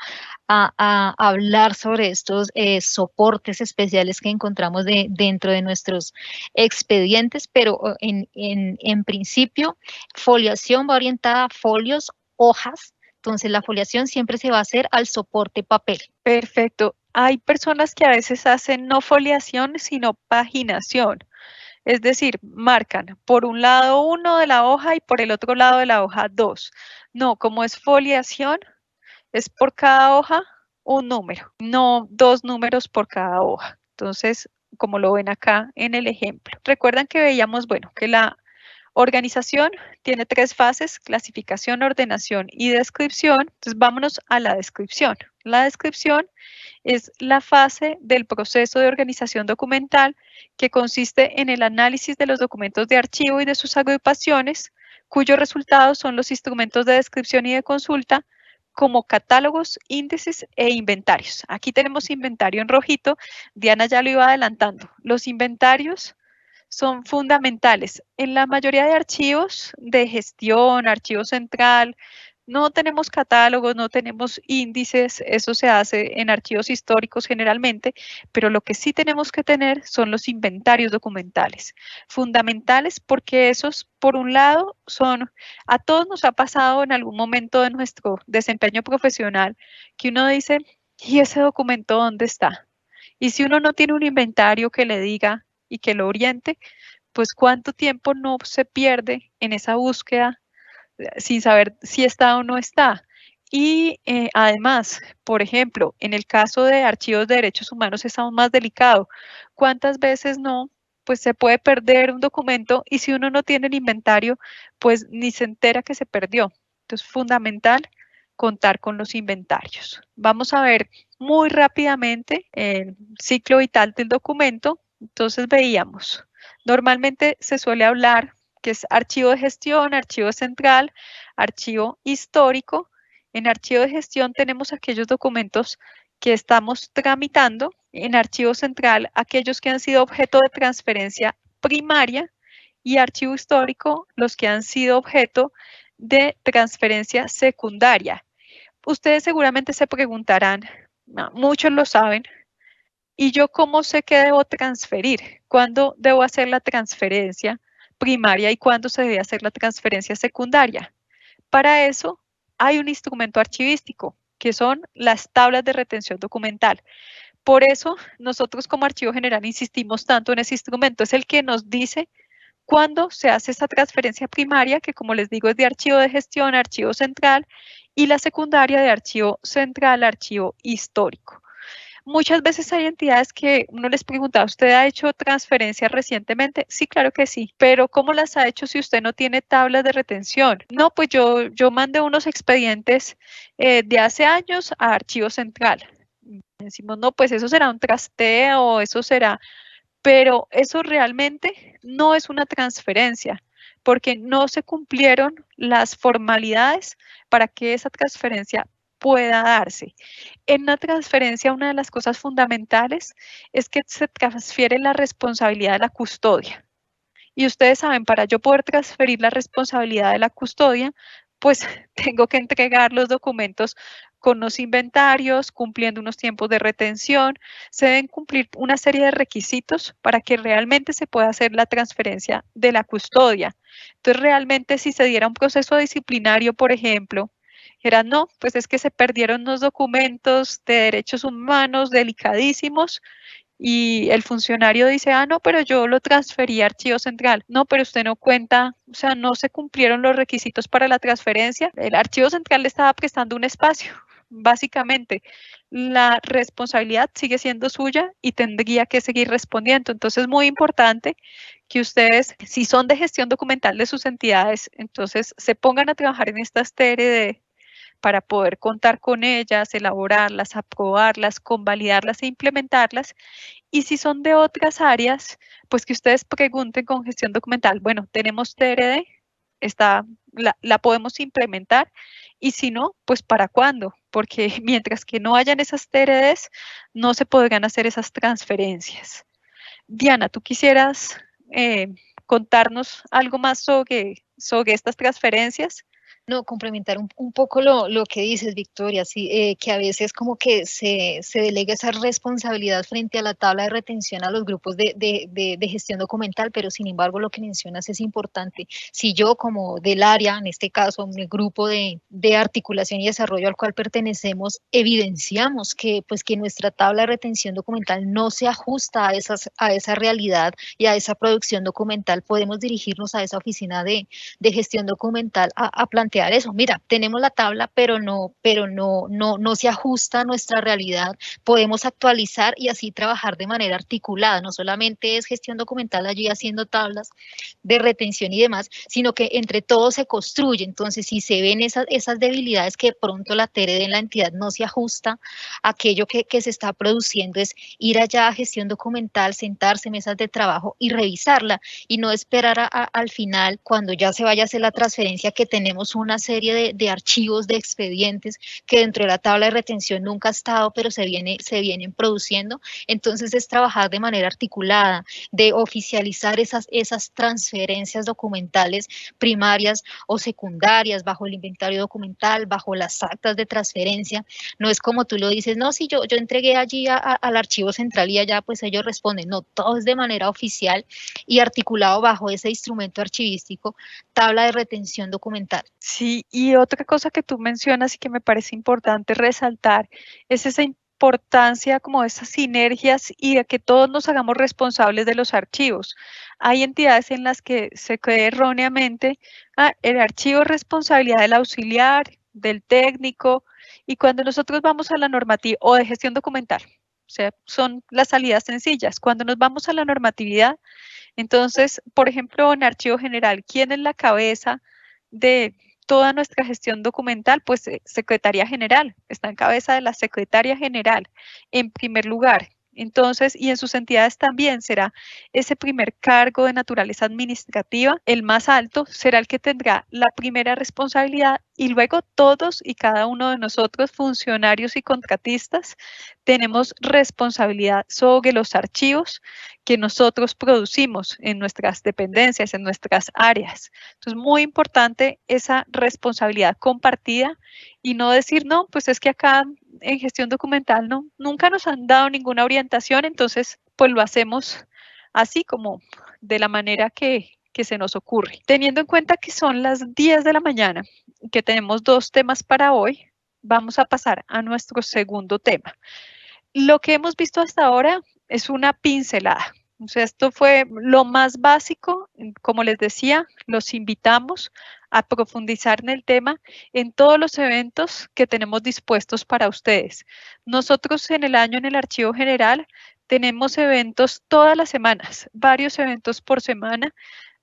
hablar sobre estos soportes especiales que encontramos dentro de nuestros expedientes, pero en principio, foliación va orientada a folios, hojas. Entonces, la foliación siempre se va a hacer al soporte papel. Perfecto. Hay personas que a veces hacen no foliación, sino paginación. Es decir, marcan por un lado 1 de la hoja y por el otro lado de la hoja 2. No, como es foliación, es por cada hoja un número, no 2 números por cada hoja. Entonces, como lo ven acá en el ejemplo. Recuerdan que veíamos, bueno, que la organización tiene 3 fases: clasificación, ordenación y descripción. Entonces, vámonos a la descripción. La descripción es la fase del proceso de organización documental que consiste en el análisis de los documentos de archivo y de sus agrupaciones, cuyos resultados son los instrumentos de descripción y de consulta, como catálogos, índices e inventarios. Aquí tenemos inventario en rojito, Diana ya lo iba adelantando. Los inventarios son fundamentales. En la mayoría de archivos de gestión, archivo central, no tenemos catálogos, no tenemos índices, eso se hace en archivos históricos generalmente, pero lo que sí tenemos que tener son los inventarios documentales, fundamentales porque esos, por un lado, a todos nos ha pasado en algún momento de nuestro desempeño profesional que uno dice, ¿y ese documento dónde está? Y si uno no tiene un inventario que le diga y que lo oriente, pues cuánto tiempo no se pierde en esa búsqueda sin saber si está o no está. Y además, por ejemplo, en el caso de archivos de derechos humanos es aún más delicado. ¿Cuántas veces no? Pues se puede perder un documento y si uno no tiene el inventario, pues ni se entera que se perdió. Entonces, fundamental contar con los inventarios. Vamos a ver muy rápidamente el ciclo vital del documento. Entonces veíamos, normalmente se suele hablar que es archivo de gestión, archivo central, archivo histórico. En archivo de gestión tenemos aquellos documentos que estamos tramitando. En archivo central, aquellos que han sido objeto de transferencia primaria y archivo histórico, los que han sido objeto de transferencia secundaria. Ustedes seguramente se preguntarán, muchos lo saben, ¿y yo cómo sé que debo transferir? ¿Cuándo debo hacer la transferencia primaria y cuándo se debe hacer la transferencia secundaria? Para eso hay un instrumento archivístico, que son las tablas de retención documental. Por eso nosotros como Archivo General insistimos tanto en ese instrumento, es el que nos dice cuándo se hace esa transferencia primaria, que como les digo es de archivo de gestión, archivo central, y la secundaria de archivo central, archivo histórico. Muchas veces hay entidades que uno les pregunta, ¿usted ha hecho transferencias recientemente? Sí, claro que sí, pero ¿cómo las ha hecho si usted no tiene tablas de retención? No, pues yo mandé unos expedientes de hace años a archivo central. Decimos, no, pues eso será un trasteo, eso será, pero eso realmente no es una transferencia, porque no se cumplieron las formalidades para que esa transferencia pueda darse. En una transferencia, una de las cosas fundamentales es que se transfiere la responsabilidad de la custodia. Y ustedes saben, para yo poder transferir la responsabilidad de la custodia, pues tengo que entregar los documentos con los inventarios, cumpliendo unos tiempos de retención. Se deben cumplir una serie de requisitos para que realmente se pueda hacer la transferencia de la custodia. Entonces, realmente si se diera un proceso disciplinario, por ejemplo, era no, pues es que se perdieron unos documentos de derechos humanos delicadísimos y el funcionario dice, no, pero yo lo transferí a archivo central. No, pero usted no cuenta, o sea, no se cumplieron los requisitos para la transferencia. El archivo central le estaba prestando un espacio. Básicamente, la responsabilidad sigue siendo suya y tendría que seguir respondiendo. Entonces, es muy importante que ustedes, si son de gestión documental de sus entidades, entonces se pongan a trabajar en estas TRD para poder contar con ellas, elaborarlas, aprobarlas, convalidarlas e implementarlas. Y si son de otras áreas, pues que ustedes pregunten con gestión documental, bueno, tenemos TRD, la podemos implementar, y si no, pues ¿para cuándo? Porque mientras que no hayan esas TRDs, no se podrán hacer esas transferencias. Diana, ¿tú quisieras contarnos algo más sobre estas transferencias? No, complementar un poco lo que dices, Victoria, sí, que a veces como que se delega esa responsabilidad frente a la tabla de retención a los grupos de gestión documental, pero sin embargo lo que mencionas es importante. Si yo como del área, en este caso el grupo de articulación y desarrollo al cual pertenecemos, evidenciamos que, pues, que nuestra tabla de retención documental no se ajusta a esa realidad y a esa producción documental, podemos dirigirnos a esa oficina de gestión documental a plantear plantear eso. Mira, tenemos la tabla, pero no se ajusta a nuestra realidad. Podemos actualizar y así trabajar de manera articulada. No solamente es gestión documental allí haciendo tablas de retención y demás, sino que entre todos se construye. Entonces, si se ven esas debilidades que de pronto la TRD en la entidad no se ajusta a aquello que se está produciendo, es ir allá a gestión documental, sentarse, mesas de trabajo y revisarla, y no esperar al final, cuando ya se vaya a hacer la transferencia, que tenemos una serie de archivos, de expedientes que dentro de la tabla de retención nunca ha estado, pero se vienen produciendo. Entonces es trabajar de manera articulada, de oficializar esas transferencias documentales primarias o secundarias bajo el inventario documental, bajo las actas de transferencia. No es como tú lo dices, no, si yo entregué allí al archivo central y allá pues ellos responden. No, todo es de manera oficial y articulado bajo ese instrumento archivístico, tabla de retención documental. Sí, y otra cosa que tú mencionas y que me parece importante resaltar es esa importancia como de esas sinergias y de que todos nos hagamos responsables de los archivos. Hay entidades en las que se cree erróneamente, el archivo es responsabilidad del auxiliar, del técnico, y cuando nosotros vamos a la normativa o de gestión documental, o sea, son las salidas sencillas. Cuando nos vamos a la normatividad, entonces, por ejemplo, en Archivo General, ¿quién es la cabeza de toda nuestra gestión documental? Pues Secretaría General, está en cabeza de la Secretaria General, en primer lugar. Entonces, y en sus entidades también será ese primer cargo de naturaleza administrativa, el más alto, será el que tendrá la primera responsabilidad, y luego todos y cada uno de nosotros, funcionarios y contratistas, tenemos responsabilidad sobre los archivos que nosotros producimos en nuestras dependencias, en nuestras áreas. Entonces, muy importante esa responsabilidad compartida y no decir, no, pues es que acá en gestión documental no, nunca nos han dado ninguna orientación, entonces pues lo hacemos así como de la manera que se nos ocurre. Teniendo en cuenta que son las 10 de la mañana y que tenemos 2 temas para hoy, vamos a pasar a nuestro segundo tema. Lo que hemos visto hasta ahora es una pincelada. O sea, esto fue lo más básico. Como les decía, los invitamos a profundizar en el tema en todos los eventos que tenemos dispuestos para ustedes. Nosotros en el año en el Archivo General tenemos eventos todas las semanas, varios eventos por semana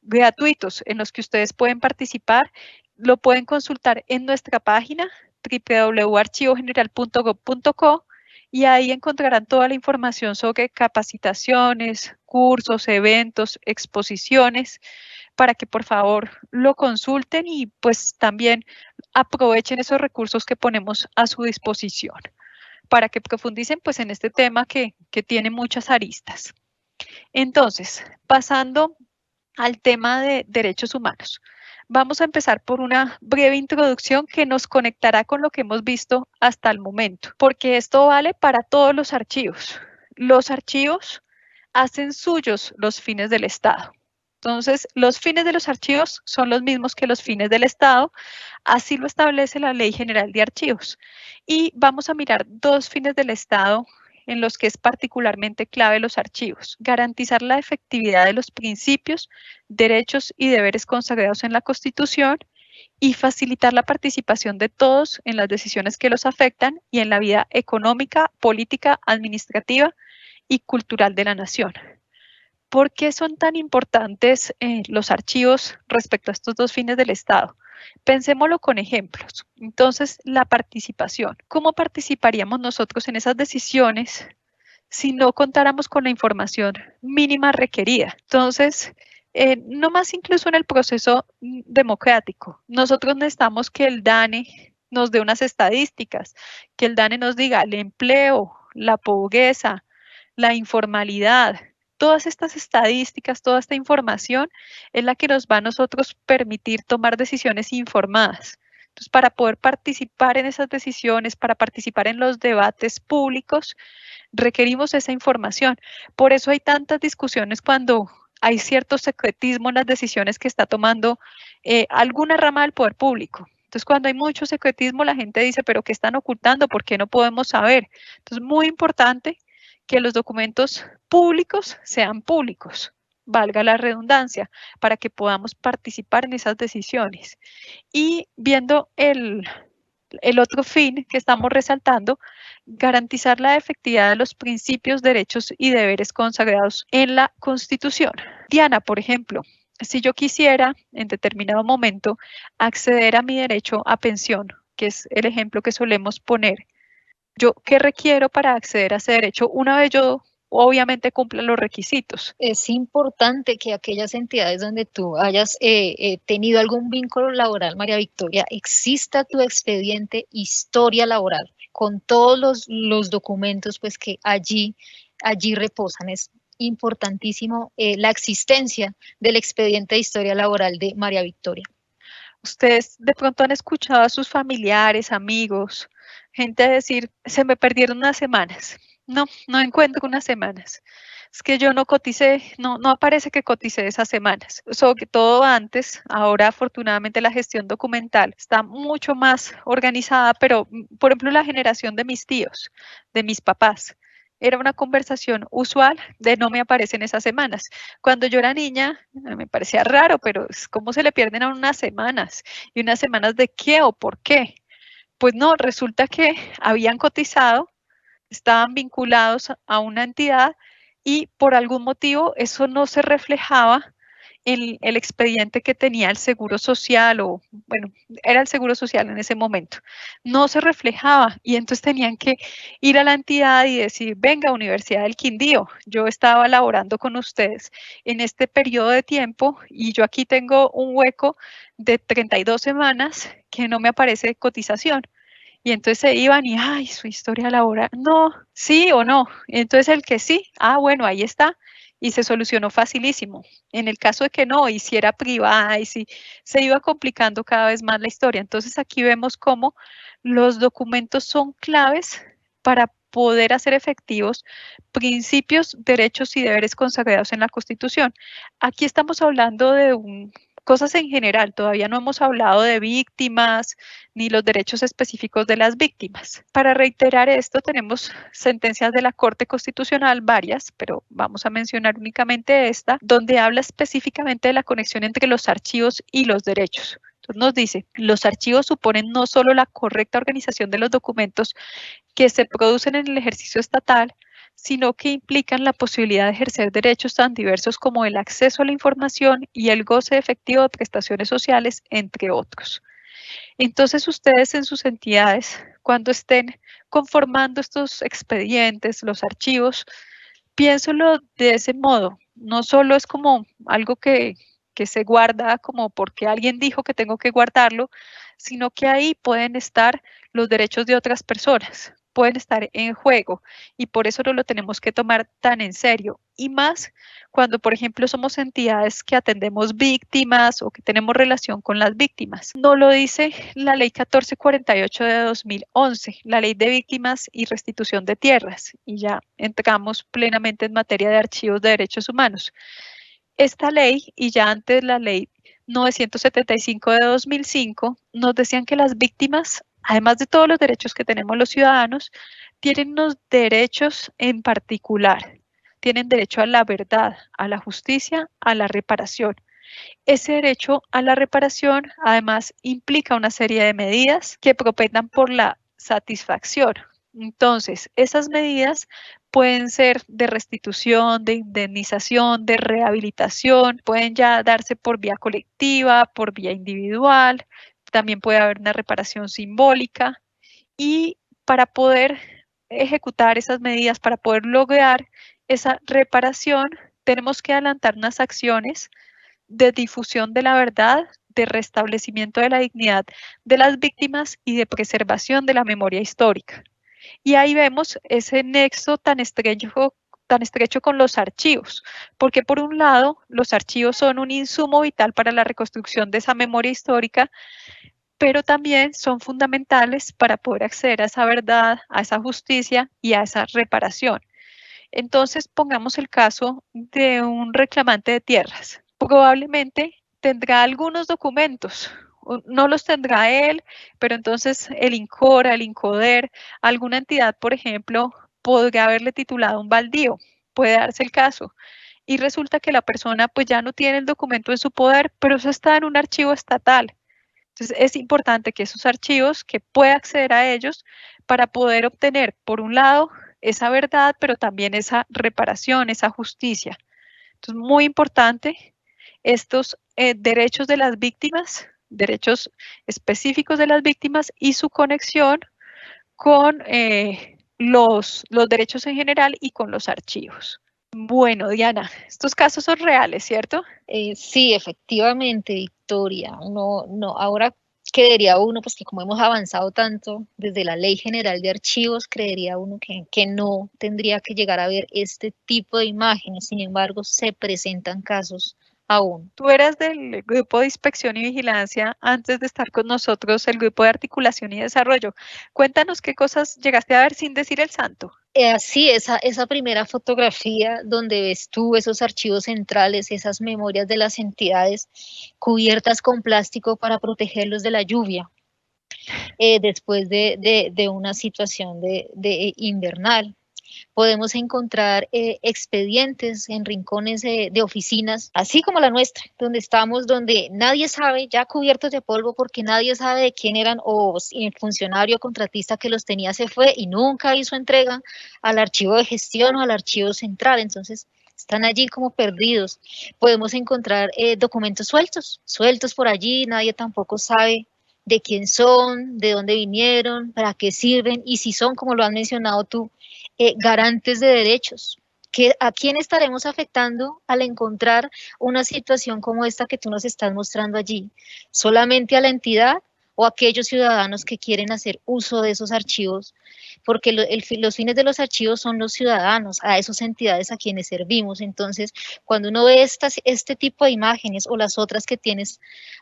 gratuitos en los que ustedes pueden participar. Lo pueden consultar en nuestra página www.archivogeneral.gov.co y ahí encontrarán toda la información sobre capacitaciones, cursos, eventos, exposiciones, para que por favor lo consulten y pues también aprovechen esos recursos que ponemos a su disposición para que profundicen pues en este tema que tiene muchas aristas. Entonces, pasando al tema de derechos humanos. Vamos a empezar por una breve introducción que nos conectará con lo que hemos visto hasta el momento, porque esto vale para todos los archivos. Los archivos hacen suyos los fines del Estado. Entonces, los fines de los archivos son los mismos que los fines del Estado, así lo establece la Ley General de Archivos. Y vamos a mirar 2 fines del Estado en los que es particularmente clave los archivos: garantizar la efectividad de los principios, derechos y deberes consagrados en la Constitución y facilitar la participación de todos en las decisiones que los afectan y en la vida económica, política, administrativa y cultural de la nación. ¿Por qué son tan importantes los archivos respecto a estos 2 fines del Estado? Pensémoslo con ejemplos. Entonces, la participación. ¿Cómo participaríamos nosotros en esas decisiones si no contáramos con la información mínima requerida? Entonces, no más incluso en el proceso democrático. Nosotros necesitamos que el DANE nos dé unas estadísticas, que el DANE nos diga el empleo, la pobreza, la informalidad. Todas estas estadísticas, toda esta información es la que nos va a nosotros permitir tomar decisiones informadas. Entonces, para poder participar en esas decisiones, para participar en los debates públicos, requerimos esa información. Por eso hay tantas discusiones cuando hay cierto secretismo en las decisiones que está tomando alguna rama del poder público. Entonces, cuando hay mucho secretismo, la gente dice, ¿pero qué están ocultando? ¿Por qué no podemos saber? Entonces, muy importante que los documentos públicos sean públicos. valga la redundancia, para que podamos participar en esas decisiones. Y viendo el otro fin que estamos resaltando, garantizar la efectividad de los principios, derechos y deberes consagrados en la Constitución. Diana, por ejemplo, si yo quisiera en determinado momento acceder a mi derecho a pensión, que es el ejemplo que solemos poner, ¿yo qué requiero para acceder a ese derecho una vez yo obviamente cumpla los requisitos? Es importante que aquellas entidades donde tú hayas tenido algún vínculo laboral, María Victoria, exista tu expediente historia laboral con todos los documentos pues, que allí reposan. Es importantísimo la existencia del expediente de historia laboral de María Victoria. Ustedes de pronto han escuchado a sus familiares, amigos, gente decir, se me perdieron unas semanas. No encuentro unas semanas. Es que yo no coticé, no aparece que coticé esas semanas. Sobre todo antes, ahora afortunadamente la gestión documental está mucho más organizada, pero por ejemplo la generación de mis tíos, de mis papás, era una conversación usual de no me aparecen esas semanas. Cuando yo era niña me parecía raro, pero ¿cómo se le pierden a unas semanas? ¿Y unas semanas de qué o por qué? Pues no, resulta que habían cotizado, estaban vinculados a una entidad y por algún motivo eso no se reflejaba en el expediente que tenía el Seguro Social, o bueno, era el Seguro Social en ese momento, no se reflejaba y entonces tenían que ir a la entidad y decir, venga, Universidad del Quindío, yo estaba laborando con ustedes en este periodo de tiempo y yo aquí tengo un hueco de 32 semanas que no me aparece cotización. Y entonces se iban y, ay, su historia laboral, no, sí o no. Entonces el que sí, bueno, ahí está. Y se solucionó facilísimo. En el caso de que no, y si era privada, y si se iba complicando cada vez más la historia. Entonces aquí vemos cómo los documentos son claves para poder hacer efectivos principios, derechos y deberes consagrados en la Constitución. Aquí estamos hablando de cosas en general, todavía no hemos hablado de víctimas ni los derechos específicos de las víctimas. Para reiterar esto, tenemos sentencias de la Corte Constitucional, varias, pero vamos a mencionar únicamente esta, donde habla específicamente de la conexión entre los archivos y los derechos. Entonces nos dice, los archivos suponen no solo la correcta organización de los documentos que se producen en el ejercicio estatal, sino que implican la posibilidad de ejercer derechos tan diversos como el acceso a la información y el goce efectivo de prestaciones sociales, entre otros. Entonces, ustedes en sus entidades, cuando estén conformando estos expedientes, los archivos, piénselo de ese modo. No solo es como algo que se guarda como porque alguien dijo que tengo que guardarlo, sino que ahí pueden estar los derechos de otras personas, pueden estar en juego y por eso no lo tenemos que tomar tan en serio. Y más cuando, por ejemplo, somos entidades que atendemos víctimas o que tenemos relación con las víctimas. No lo dice la Ley 1448 de 2011, la Ley de Víctimas y Restitución de Tierras, y ya entramos plenamente en materia de archivos de derechos humanos. Esta ley, y ya antes la Ley 975 de 2005, nos decían que las víctimas, además de todos los derechos que tenemos los ciudadanos, tienen unos derechos en particular. Tienen derecho a la verdad, a la justicia, a la reparación. Ese derecho a la reparación, además, implica una serie de medidas que propendan por la satisfacción. Entonces, esas medidas pueden ser de restitución, de indemnización, de rehabilitación, pueden ya darse por vía colectiva, por vía individual, también puede haber una reparación simbólica y para poder ejecutar esas medidas, para poder lograr esa reparación, tenemos que adelantar unas acciones de difusión de la verdad, de restablecimiento de la dignidad de las víctimas y de preservación de la memoria histórica. Y ahí vemos ese nexo tan estrecho con los archivos, porque por un lado, los archivos son un insumo vital para la reconstrucción de esa memoria histórica, pero también son fundamentales para poder acceder a esa verdad, a esa justicia y a esa reparación. Entonces, pongamos el caso de un reclamante de tierras. Probablemente tendrá algunos documentos, no los tendrá él, pero entonces el INCORA, el INCODER, alguna entidad, por ejemplo, podría haberle titulado un baldío, puede darse el caso. y resulta que la persona pues ya no tiene el documento en su poder, pero eso está en un archivo estatal. Entonces es importante que esos archivos, que pueda acceder a ellos para poder obtener, por un lado, esa verdad, pero también esa reparación, esa justicia. Entonces, muy importante estos derechos de las víctimas, derechos específicos de las víctimas y su conexión con los derechos en general y con los archivos. Bueno, Diana, estos casos son reales, ¿cierto? Sí, efectivamente, Victoria. Ahora creería uno, pues que como hemos avanzado tanto desde la Ley General de Archivos, creería uno que no tendría que llegar a ver este tipo de imágenes. Sin embargo, se presentan casos aún. Tú eras del grupo de inspección y vigilancia antes de estar con nosotros, el grupo de articulación y desarrollo. Cuéntanos qué cosas llegaste a ver sin decir el santo. Sí, esa primera fotografía donde ves tú esos archivos centrales, esas memorias de las entidades cubiertas con plástico para protegerlos de la lluvia, después de una situación de invernal. Podemos encontrar expedientes en rincones de oficinas, así como la nuestra, donde estamos, donde nadie sabe, ya cubiertos de polvo, porque nadie sabe de quién eran, o si el funcionario contratista que los tenía se fue y nunca hizo entrega al archivo de gestión o al archivo central. Entonces están allí como perdidos. Podemos encontrar documentos sueltos por allí, nadie tampoco sabe de quién son, de dónde vinieron, para qué sirven, y si son, como lo has mencionado tú, garantes de derechos. ¿A quién estaremos afectando al encontrar una situación como esta que tú nos estás mostrando allí? ¿Solamente a la entidad o a aquellos ciudadanos que quieren hacer uso de esos archivos? Porque los fines de los archivos son los ciudadanos, a esas entidades a quienes servimos. Entonces, cuando uno ve este tipo de imágenes o las otras que tienes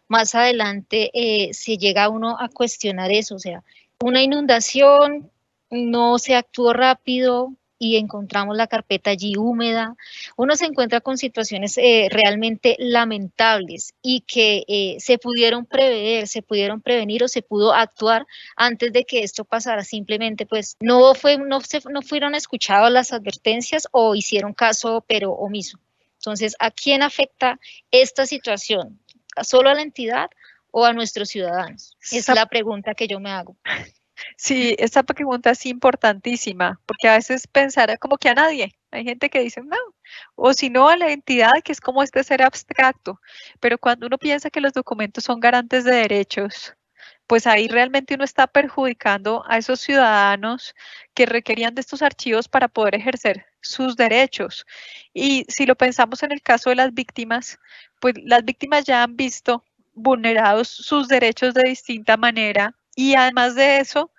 más adelante, se llega uno a cuestionar eso. O sea, una inundación, no se actuó rápido y encontramos la carpeta allí húmeda. Uno se encuentra con situaciones realmente lamentables y que se pudieron prever, se pudieron prevenir o se pudo actuar antes de que esto pasara. Simplemente pues no fueron escuchadas las advertencias o hicieron caso pero omiso. Entonces, ¿a quién afecta esta situación? ¿Solo a la entidad o a nuestros ciudadanos? Es la pregunta que yo me hago. Sí, esta pregunta es importantísima, porque a veces pensar como que a nadie. Hay gente que dice no, o si no a la entidad, que es como este ser abstracto. Pero cuando uno piensa que los documentos son garantes de derechos, pues ahí realmente uno está perjudicando a esos ciudadanos que requerían de estos archivos para poder ejercer sus derechos. Y si lo pensamos en el caso de las víctimas, pues las víctimas ya han visto vulnerados sus derechos de distinta manera. Y además de eso,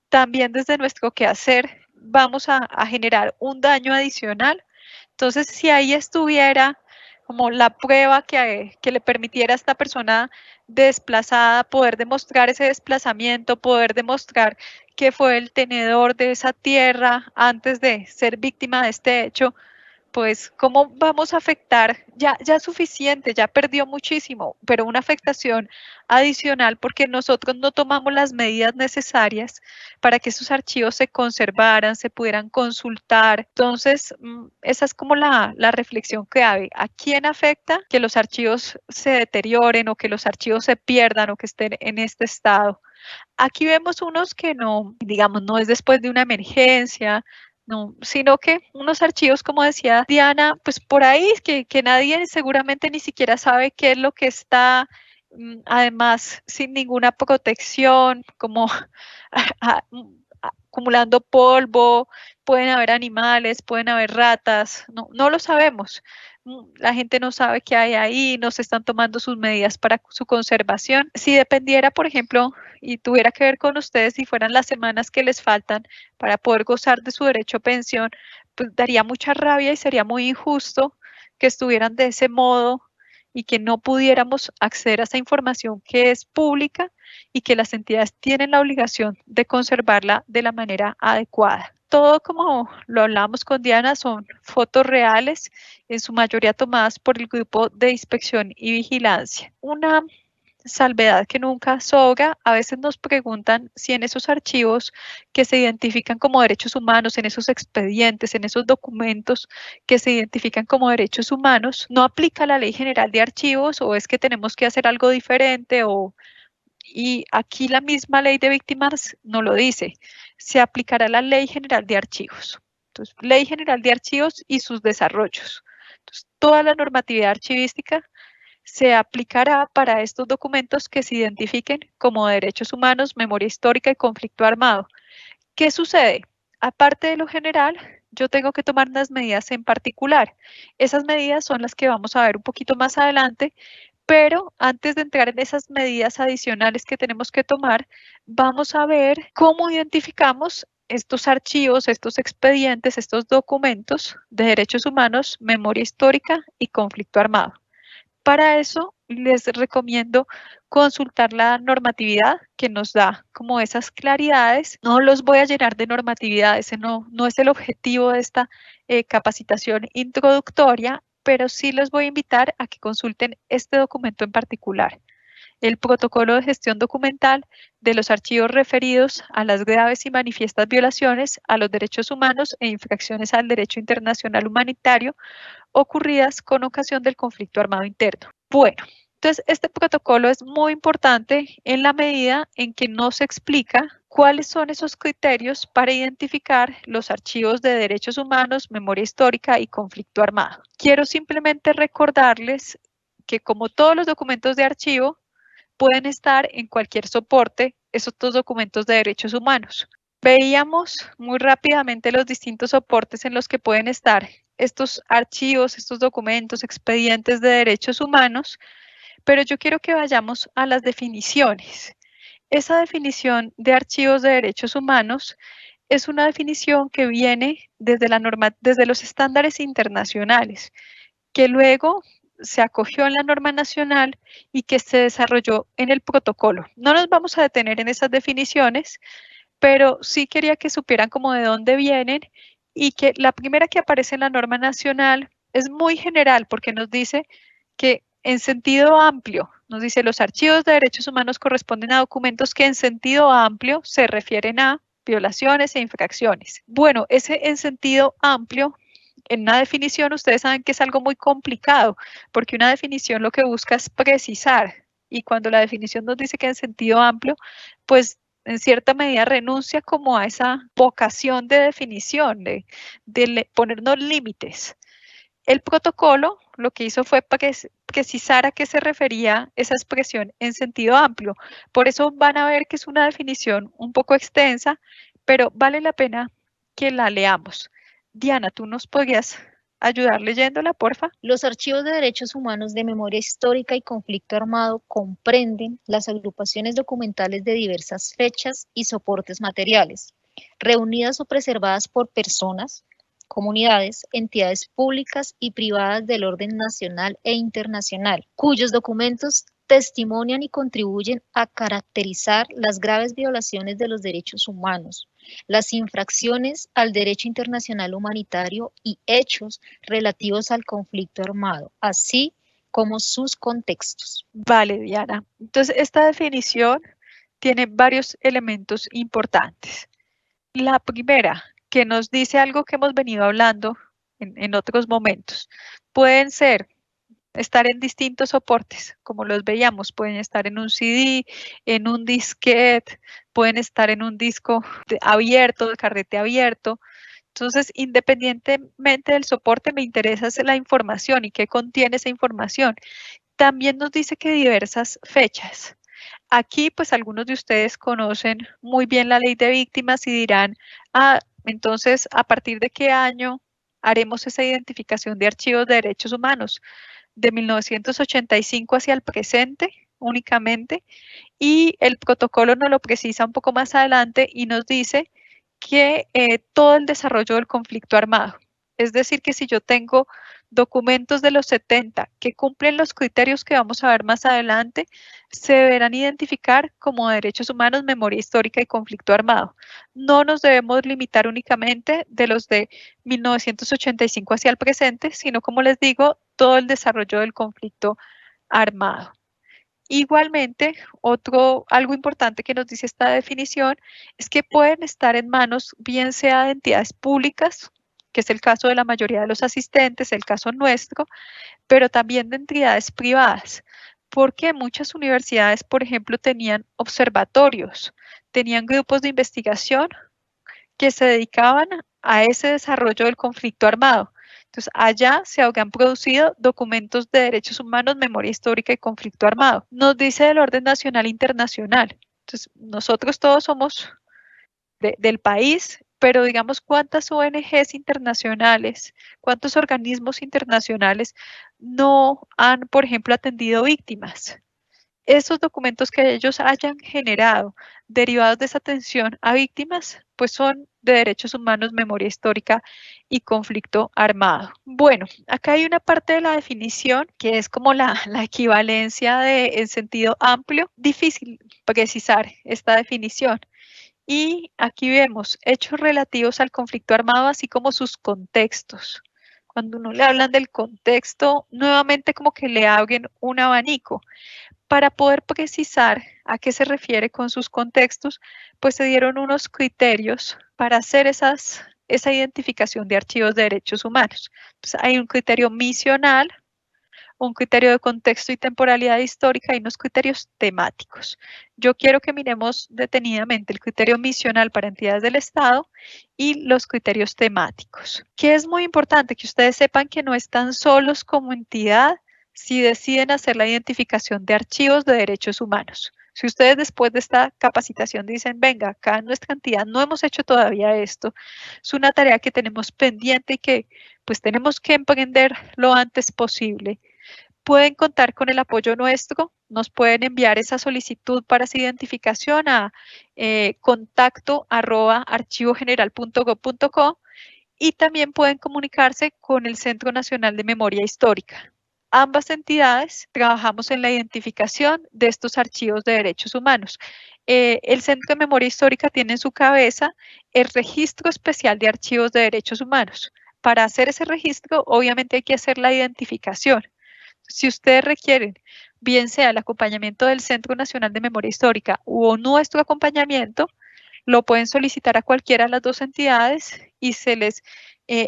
también desde nuestro quehacer vamos a generar un daño adicional. Entonces, si ahí estuviera como la prueba que le permitiera a esta persona desplazada poder demostrar ese desplazamiento, poder demostrar que fue el tenedor de esa tierra antes de ser víctima de este hecho, pues cómo vamos a afectar, ya es suficiente, ya perdió muchísimo, pero una afectación adicional porque nosotros no tomamos las medidas necesarias para que esos archivos se conservaran, se pudieran consultar. Entonces, esa es como la reflexión que hay. ¿A quién afecta que los archivos se deterioren o que los archivos se pierdan o que estén en este estado? Aquí vemos unos que no, digamos, no es después de una emergencia, no, sino que unos archivos, como decía Diana, pues por ahí que nadie seguramente ni siquiera sabe qué es lo que está, además sin ninguna protección, como acumulando polvo, pueden haber animales, pueden haber ratas, no lo sabemos. La gente no sabe qué hay ahí, no se están tomando sus medidas para su conservación. Si dependiera, por ejemplo, y tuviera que ver con ustedes, si fueran las semanas que les faltan para poder gozar de su derecho a pensión, pues daría mucha rabia y sería muy injusto que estuvieran de ese modo y que no pudiéramos acceder a esa información que es pública y que las entidades tienen la obligación de conservarla de la manera adecuada. Todo, como lo hablamos con Diana, son fotos reales, en su mayoría tomadas por el grupo de inspección y vigilancia. Una salvedad que nunca, Soga, a veces nos preguntan si en esos archivos que se identifican como derechos humanos, en esos expedientes, en esos documentos que se identifican como derechos humanos, no aplica la Ley General de Archivos o es que tenemos que hacer algo diferente y aquí la misma Ley de Víctimas no lo dice, se aplicará la Ley General de Archivos. Entonces, Ley General de Archivos y sus desarrollos. Entonces, toda la normatividad archivística se aplicará para estos documentos que se identifiquen como derechos humanos, memoria histórica y conflicto armado. ¿Qué sucede? Aparte de lo general, yo tengo que tomar unas medidas en particular. Esas medidas son las que vamos a ver un poquito más adelante, pero antes de entrar en esas medidas adicionales que tenemos que tomar, vamos a ver cómo identificamos estos archivos, estos expedientes, estos documentos de derechos humanos, memoria histórica y conflicto armado. Para eso les recomiendo consultar la normatividad que nos da como esas claridades. No los voy a llenar de normatividades, ese no es el objetivo de esta capacitación introductoria, pero sí les voy a invitar a que consulten este documento en particular. El protocolo de gestión documental de los archivos referidos a las graves y manifiestas violaciones a los derechos humanos e infracciones al derecho internacional humanitario ocurridas con ocasión del conflicto armado interno. Bueno, entonces este protocolo es muy importante en la medida en que nos explica cuáles son esos criterios para identificar los archivos de derechos humanos, memoria histórica y conflicto armado. Quiero simplemente recordarles que como todos los documentos de archivo, pueden estar en cualquier soporte esos dos documentos de derechos humanos. Veíamos muy rápidamente los distintos soportes en los que pueden estar estos archivos, estos documentos, expedientes de derechos humanos, pero yo quiero que vayamos a las definiciones. Esa definición de archivos de derechos humanos es una definición que viene desde los estándares internacionales, que luego se acogió en la norma nacional y que se desarrolló en el protocolo. No nos vamos a detener en esas definiciones, pero sí quería que supieran como de dónde vienen y que la primera que aparece en la norma nacional es muy general porque nos dice que en sentido amplio, nos dice los archivos de derechos humanos corresponden a documentos que en sentido amplio se refieren a violaciones e infracciones. Bueno, ese en sentido amplio, en una definición ustedes saben que es algo muy complicado porque una definición lo que busca es precisar y cuando la definición nos dice que en sentido amplio, pues en cierta medida renuncia como a esa vocación de definición, de ponernos límites. El protocolo lo que hizo fue precisar a qué se refería esa expresión en sentido amplio. Por eso van a ver que es una definición un poco extensa, pero vale la pena que la leamos. Diana, ¿tú nos podrías ayudar leyéndola, porfa? Los archivos de derechos humanos de memoria histórica y conflicto armado comprenden las agrupaciones documentales de diversas fechas y soportes materiales, reunidas o preservadas por personas, comunidades, entidades públicas y privadas del orden nacional e internacional, cuyos documentos testimonian y contribuyen a caracterizar las graves violaciones de los derechos humanos, las infracciones al derecho internacional humanitario y hechos relativos al conflicto armado, así como sus contextos. Vale, Diana. Entonces, esta definición tiene varios elementos importantes. La primera, que nos dice algo que hemos venido hablando en otros momentos. Pueden estar en distintos soportes, como los veíamos, pueden estar en un CD, en un disquete, pueden estar en un disco abierto, de carrete abierto. Entonces, independientemente del soporte, me interesa la información y qué contiene esa información. También nos dice que diversas fechas. Aquí, pues, algunos de ustedes conocen muy bien la ley de víctimas y dirán, entonces, ¿a partir de qué año haremos esa identificación de archivos de derechos humanos? De 1985 hacia el presente únicamente, y el protocolo nos lo precisa un poco más adelante y nos dice que todo el desarrollo del conflicto armado. Es decir, que si yo tengo documentos de los 70 que cumplen los criterios que vamos a ver más adelante, se deberán identificar como derechos humanos, memoria histórica y conflicto armado. No nos debemos limitar únicamente de los de 1985 hacia el presente, sino, como les digo, todo el desarrollo del conflicto armado. Igualmente, algo importante que nos dice esta definición es que pueden estar en manos, bien sea de entidades públicas, que es el caso de la mayoría de los asistentes, el caso nuestro, pero también de entidades privadas, porque muchas universidades, por ejemplo, tenían observatorios, tenían grupos de investigación que se dedicaban a ese desarrollo del conflicto armado. Entonces, allá se han producido documentos de derechos humanos, memoria histórica y conflicto armado. Nos dice del orden nacional e internacional. Entonces, nosotros todos somos del país, pero digamos cuántas ONGs internacionales, cuántos organismos internacionales no han, por ejemplo, atendido víctimas. Esos documentos que ellos hayan generado derivados de esa atención a víctimas, pues son de derechos humanos, memoria histórica y conflicto armado. Bueno, acá hay una parte de la definición que es como la equivalencia en sentido amplio. Difícil precisar esta definición. Y aquí vemos hechos relativos al conflicto armado, así como sus contextos. Cuando uno le hablan del contexto, nuevamente como que le abren un abanico. Para poder precisar a qué se refiere con sus contextos, pues se dieron unos criterios para hacer esa identificación de archivos de derechos humanos. Entonces, hay un criterio misional, un criterio de contexto y temporalidad histórica y unos criterios temáticos. Yo quiero que miremos detenidamente el criterio misional para entidades del Estado y los criterios temáticos. Que es muy importante que ustedes sepan que no están solos como entidad si deciden hacer la identificación de archivos de derechos humanos. Si ustedes después de esta capacitación dicen, venga, acá en nuestra entidad no hemos hecho todavía esto, es una tarea que tenemos pendiente y que pues tenemos que emprender lo antes posible. Pueden contar con el apoyo nuestro, nos pueden enviar esa solicitud para esa identificación a contacto@archivogeneral.gov.co y también pueden comunicarse con el Centro Nacional de Memoria Histórica. Ambas entidades trabajamos en la identificación de estos archivos de derechos humanos. El Centro de Memoria Histórica tiene en su cabeza el Registro Especial de Archivos de Derechos Humanos. Para hacer ese registro, obviamente hay que hacer la identificación. Si ustedes requieren, bien sea el acompañamiento del Centro Nacional de Memoria Histórica o nuestro acompañamiento, lo pueden solicitar a cualquiera de las dos entidades y se les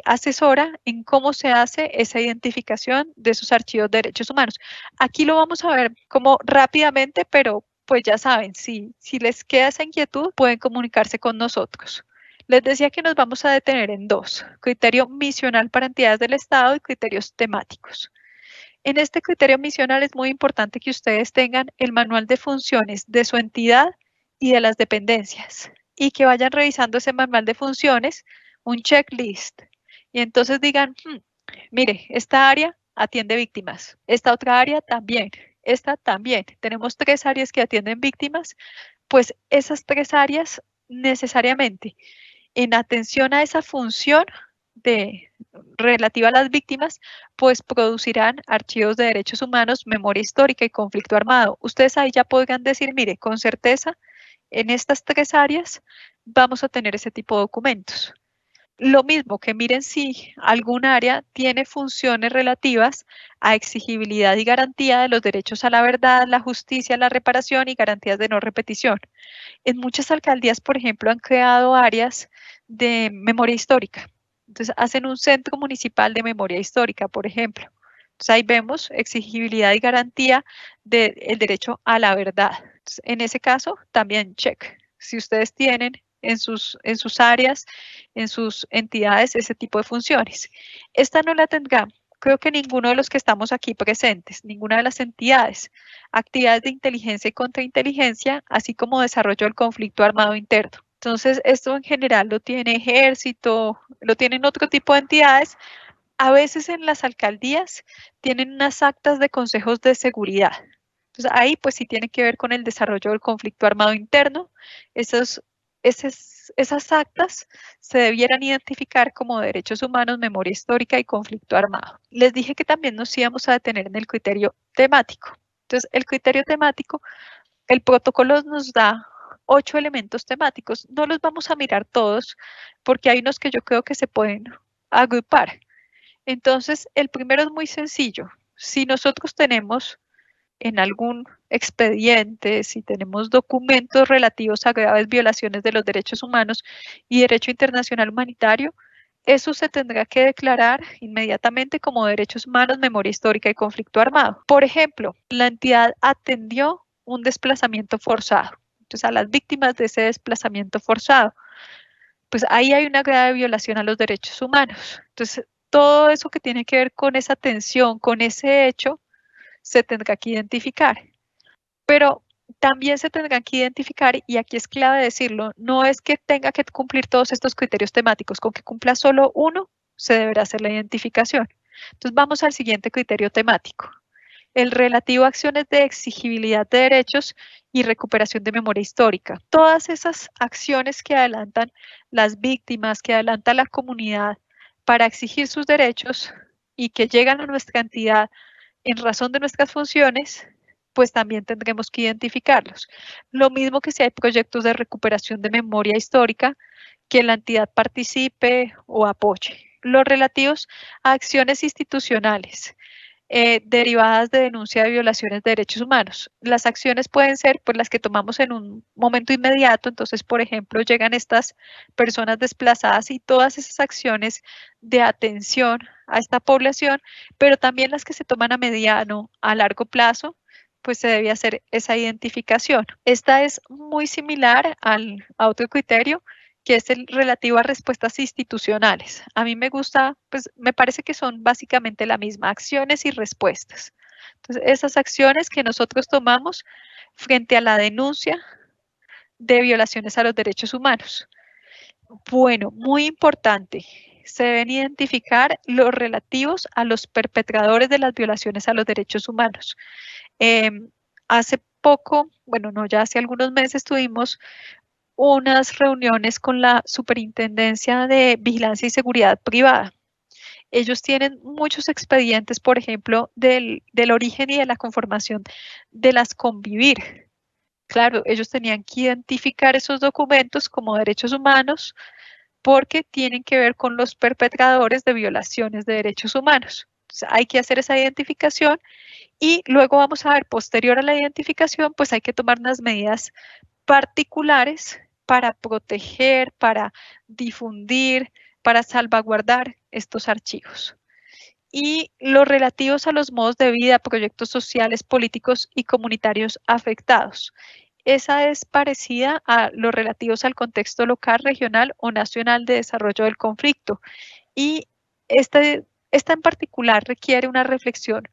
asesora en cómo se hace esa identificación de esos archivos de derechos humanos. Aquí lo vamos a ver como rápidamente, pero pues ya saben, si les queda esa inquietud, pueden comunicarse con nosotros. Les decía que nos vamos a detener en dos: criterio misional para entidades del Estado y criterios temáticos. En este criterio misional es muy importante que ustedes tengan el manual de funciones de su entidad y de las dependencias y que vayan revisando ese manual de funciones, un checklist, y entonces digan, mire, esta área atiende víctimas, esta otra área también, esta también. Tenemos 3 áreas que atienden víctimas, pues esas 3 áreas necesariamente en atención a esa función relativa a las víctimas, pues producirán archivos de derechos humanos, memoria histórica y conflicto armado. Ustedes ahí ya podrán decir, mire, con certeza, en estas 3 áreas vamos a tener ese tipo de documentos. Lo mismo que miren si algún área tiene funciones relativas a exigibilidad y garantía de los derechos a la verdad, la justicia, la reparación y garantías de no repetición. En muchas alcaldías, por ejemplo, han creado áreas de memoria histórica. Entonces, hacen un centro municipal de memoria histórica, por ejemplo. Entonces, ahí vemos exigibilidad y garantía del derecho a la verdad. Entonces, en ese caso, también check. Si ustedes tienen en sus áreas, en sus entidades, ese tipo de funciones. Esta no la tendrá, creo que ninguno de los que estamos aquí presentes, ninguna de las entidades. Actividades de inteligencia y contrainteligencia, así como desarrollo del conflicto armado interno. Entonces, esto en general lo tiene Ejército, lo tienen otro tipo de entidades. A veces en las alcaldías tienen unas actas de consejos de seguridad. Entonces, ahí pues sí tiene que ver con el desarrollo del conflicto armado interno. Esas actas se debieran identificar como derechos humanos, memoria histórica y conflicto armado. Les dije que también nos íbamos a detener en el criterio temático. Entonces, el criterio temático, el protocolo nos da 8 elementos temáticos. No los vamos a mirar todos porque hay unos que yo creo que se pueden agrupar. Entonces, el primero es muy sencillo. Si nosotros tenemos en algún expediente, si tenemos documentos relativos a graves violaciones de los derechos humanos y derecho internacional humanitario, eso se tendrá que declarar inmediatamente como derechos humanos, memoria histórica y conflicto armado. Por ejemplo, la entidad atendió un desplazamiento forzado. Entonces, a las víctimas de ese desplazamiento forzado, pues ahí hay una grave violación a los derechos humanos. Entonces, todo eso que tiene que ver con esa atención, con ese hecho, se tendrá que identificar. Pero también se tendrán que identificar, y aquí es clave decirlo, no es que tenga que cumplir todos estos criterios temáticos, con que cumpla solo uno, se deberá hacer la identificación. Entonces vamos al siguiente criterio temático, el relativo a acciones de exigibilidad de derechos y recuperación de memoria histórica. Todas esas acciones que adelantan las víctimas, que adelanta la comunidad para exigir sus derechos y que llegan a nuestra entidad en razón de nuestras funciones, pues también tendremos que identificarlos. Lo mismo que si hay proyectos de recuperación de memoria histórica, que la entidad participe o apoye. Los relativos a acciones institucionales derivadas de denuncia de violaciones de derechos humanos. Las acciones pueden ser pues, las que tomamos en un momento inmediato, entonces, por ejemplo, llegan estas personas desplazadas y todas esas acciones de atención a esta población, pero también las que se toman a mediano, a largo plazo, pues se debe hacer esa identificación. Esta es muy similar a otro criterio, que es el relativo a respuestas institucionales. A mí me gusta, pues me parece que son básicamente la misma, acciones y respuestas. Entonces, esas acciones que nosotros tomamos frente a la denuncia de violaciones a los derechos humanos. Bueno, muy importante, se deben identificar los relativos a los perpetradores de las violaciones a los derechos humanos. Hace poco, bueno, no, ya hace algunos meses tuvimos unas reuniones con la Superintendencia de Vigilancia y Seguridad Privada. Ellos tienen muchos expedientes, por ejemplo, del origen y de la conformación de las Convivir. Claro, ellos tenían que identificar esos documentos como derechos humanos porque tienen que ver con los perpetradores de violaciones de derechos humanos. Entonces, hay que hacer esa identificación y luego vamos a ver, posterior a la identificación, pues hay que tomar unas medidas particulares para proteger, para difundir, para salvaguardar estos archivos. Y los relativos a los modos de vida, proyectos sociales, políticos y comunitarios afectados. Esa es parecida a los relativos al contexto local, regional o nacional de desarrollo del conflicto. Y esta en particular requiere una reflexión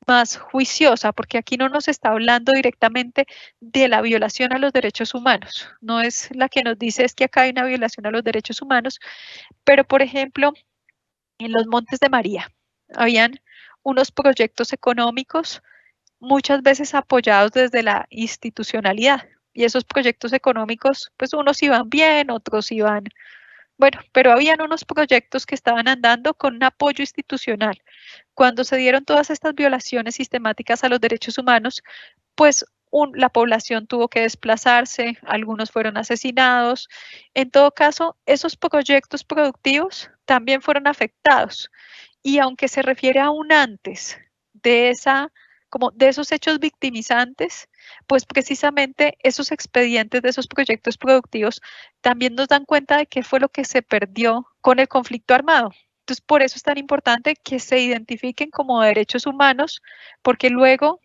más juiciosa, porque aquí no nos está hablando directamente de la violación a los derechos humanos. No es la que nos dice es que acá hay una violación a los derechos humanos, pero por ejemplo, en los Montes de María habían unos proyectos económicos muchas veces apoyados desde la institucionalidad y esos proyectos económicos, pues unos iban bien, otros iban bueno, pero habían unos proyectos que estaban andando con un apoyo institucional. Cuando se dieron todas estas violaciones sistemáticas a los derechos humanos, pues la población tuvo que desplazarse, algunos fueron asesinados. En todo caso, esos proyectos productivos también fueron afectados. Y aunque se refiere a un antes de de esos hechos victimizantes, pues precisamente esos expedientes de esos proyectos productivos también nos dan cuenta de qué fue lo que se perdió con el conflicto armado. Entonces, por eso es tan importante que se identifiquen como derechos humanos, porque luego,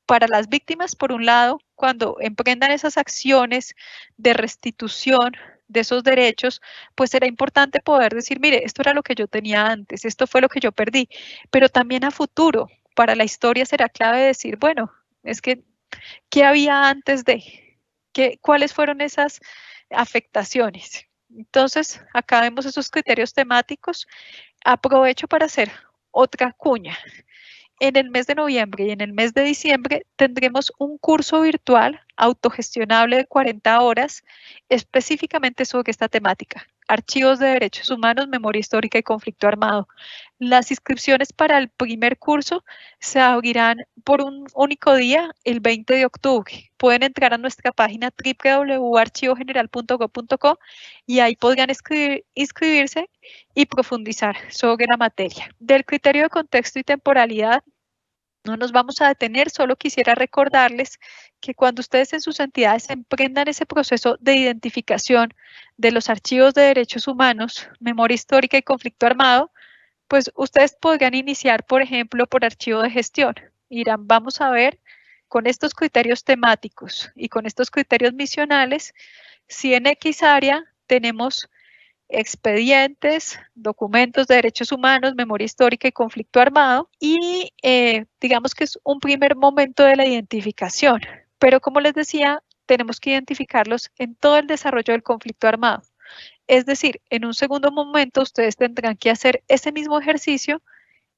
para las víctimas, por un lado, cuando emprendan esas acciones de restitución de esos derechos, pues será importante poder decir, mire, esto era lo que yo tenía antes, esto fue lo que yo perdí, pero también a futuro, para la historia será clave decir, bueno, es que, ¿qué había antes de? ¿Cuáles fueron esas afectaciones? Entonces, acá vemos esos criterios temáticos. Aprovecho para hacer otra cuña. En el mes de noviembre y en el mes de diciembre tendremos un curso virtual autogestionable de 40 horas específicamente sobre esta temática. Archivos de derechos humanos, memoria histórica y conflicto armado. Las inscripciones para el primer curso se abrirán por un único día, el 20 de octubre. Pueden entrar a nuestra página www.archivogeneral.gov.co y ahí podrán inscribirse y profundizar sobre la materia. Del criterio de contexto y temporalidad, No nos vamos a detener, solo quisiera recordarles que cuando ustedes en sus entidades emprendan ese proceso de identificación de los archivos de derechos humanos, memoria histórica y conflicto armado, pues ustedes podrían iniciar, por ejemplo, por archivo de gestión. Irán, vamos a ver con estos criterios temáticos y con estos criterios misionales, si en X área tenemos expedientes, documentos de derechos humanos, memoria histórica y conflicto armado, y digamos que es un primer momento de la identificación, pero como les decía, tenemos que identificarlos en todo el desarrollo del conflicto armado. Es decir, en un segundo momento ustedes tendrán que hacer ese mismo ejercicio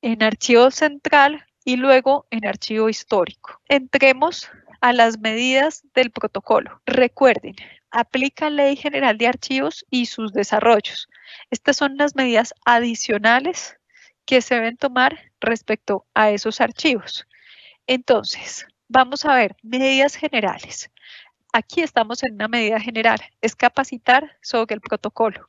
en archivo central y luego en archivo histórico. Entremos a las medidas del protocolo. Recuerden, aplica Ley General de Archivos y sus desarrollos. Estas son las medidas adicionales que se deben tomar respecto a esos archivos. Entonces, vamos a ver medidas generales. Aquí estamos en una medida general, es capacitar sobre el protocolo.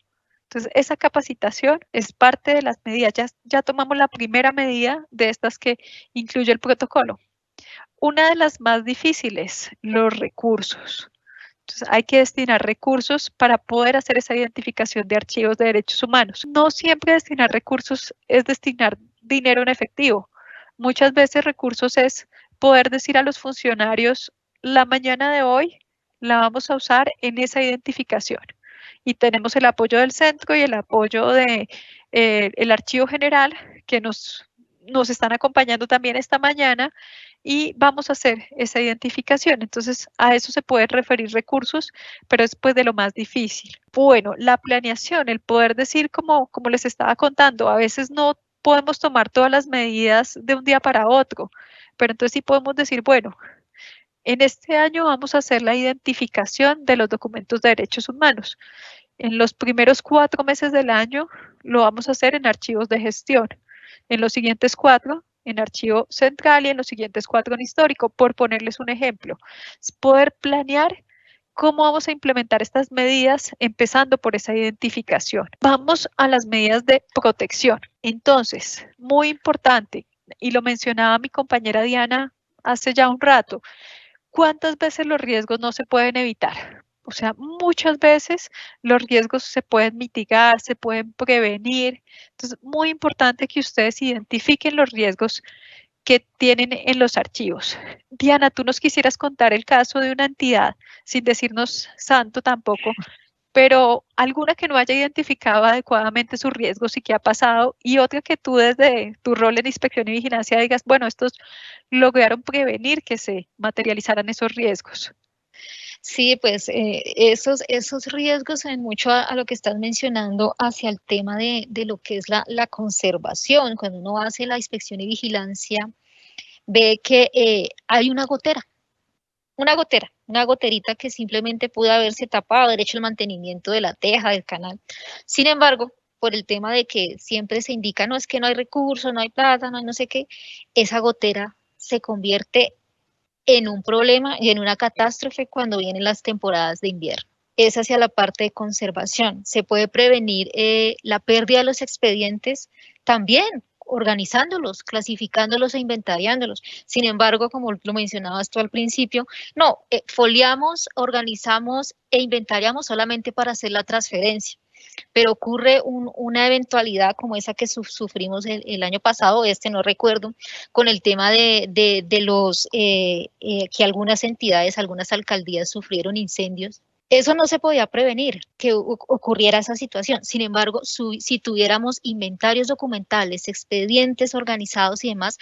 Entonces, esa capacitación es parte de las medidas. Ya tomamos la primera medida de estas que incluye el protocolo. Una de las más difíciles, los recursos. Entonces, hay que destinar recursos para poder hacer esa identificación de archivos de derechos humanos. No siempre destinar recursos es destinar dinero en efectivo. Muchas veces recursos es poder decir a los funcionarios, la mañana de hoy la vamos a usar en esa identificación. Y tenemos el apoyo del centro y el apoyo de el archivo general que nos están acompañando también esta mañana y vamos a hacer esa identificación. Entonces, a eso se pueden referir recursos, pero es pues de lo más difícil. Bueno, la planeación, el poder decir como les estaba contando, a veces no podemos tomar todas las medidas de un día para otro, pero entonces sí podemos decir, bueno, en este año vamos a hacer la identificación de los documentos de derechos humanos. En los primeros 4 meses del año lo vamos a hacer en archivos de gestión. En los siguientes 4 en archivo central y en los siguientes 4 en histórico, por ponerles un ejemplo. Es poder planear cómo vamos a implementar estas medidas, empezando por esa identificación. Vamos a las medidas de protección. Entonces, muy importante, y lo mencionaba mi compañera Diana hace ya un rato, ¿cuántas veces los riesgos no se pueden evitar? O sea, muchas veces los riesgos se pueden mitigar, se pueden prevenir. Entonces, muy importante que ustedes identifiquen los riesgos que tienen en los archivos. Diana, tú nos quisieras contar el caso de una entidad, sin decirnos santo tampoco, pero alguna que no haya identificado adecuadamente sus riesgos y qué ha pasado, y otra que tú desde tu rol en inspección y vigilancia digas, bueno, estos lograron prevenir que se materializaran esos riesgos. Sí, pues esos riesgos en mucho a lo que estás mencionando hacia el tema de lo que es la conservación. Cuando uno hace la inspección y vigilancia, ve que hay una goterita que simplemente pudo haberse tapado, haber hecho el mantenimiento de la teja, del canal. Sin embargo, por el tema de que siempre se indica, no, es que no hay recursos, no hay plata, no hay no sé qué, esa gotera se convierte en un problema y en una catástrofe cuando vienen las temporadas de invierno. Es hacia la parte de conservación. Se puede prevenir la pérdida de los expedientes también organizándolos, clasificándolos e inventariándolos. Sin embargo, como lo mencionabas tú al principio, no, foliamos, organizamos e inventariamos solamente para hacer la transferencia. Pero ocurre una eventualidad como esa que sufrimos el año pasado, no recuerdo, con el tema de los que algunas entidades, algunas alcaldías sufrieron incendios. Eso no se podía prevenir, que ocurriera esa situación. Sin embargo, si tuviéramos inventarios documentales, expedientes organizados y demás,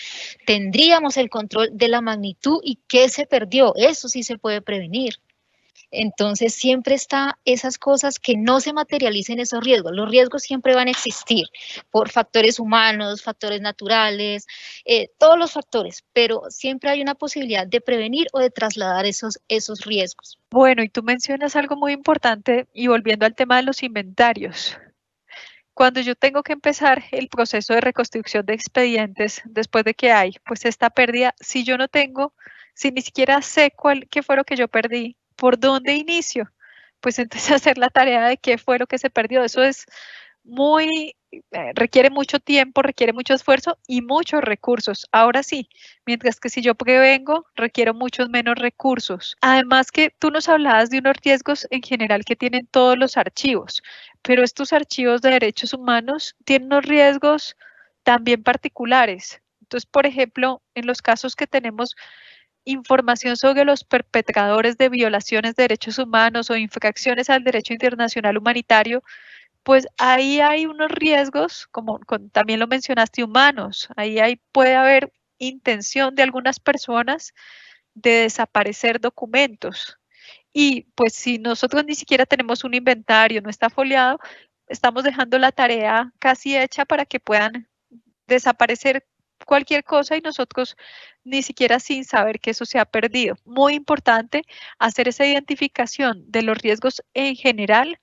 tendríamos el control de la magnitud y qué se perdió. Eso sí se puede prevenir. Entonces, siempre está esas cosas que no se materialicen esos riesgos. Los riesgos siempre van a existir por factores humanos, factores naturales, todos los factores, pero siempre hay una posibilidad de prevenir o de trasladar esos riesgos. Bueno, y tú mencionas algo muy importante y volviendo al tema de los inventarios. Cuando yo tengo que empezar el proceso de reconstrucción de expedientes después de que hay pues esta pérdida, si yo no tengo, si ni siquiera sé qué fue lo que yo perdí, ¿por dónde inicio? Pues entonces hacer la tarea de qué fue lo que se perdió. Eso es requiere mucho tiempo, requiere mucho esfuerzo y muchos recursos. Ahora sí, mientras que si yo prevengo, requiero muchos menos recursos. Además que tú nos hablabas de unos riesgos en general que tienen todos los archivos, pero estos archivos de derechos humanos tienen unos riesgos también particulares. Entonces, por ejemplo, en los casos que tenemos información sobre los perpetradores de violaciones de derechos humanos o infracciones al derecho internacional humanitario, pues ahí hay unos riesgos, como también lo mencionaste, humanos. Ahí puede haber intención de algunas personas de desaparecer documentos. Y pues si nosotros ni siquiera tenemos un inventario, no está foliado, estamos dejando la tarea casi hecha para que puedan desaparecer cualquier cosa y nosotros ni siquiera sin saber que eso se ha perdido. Muy importante hacer esa identificación de los riesgos en general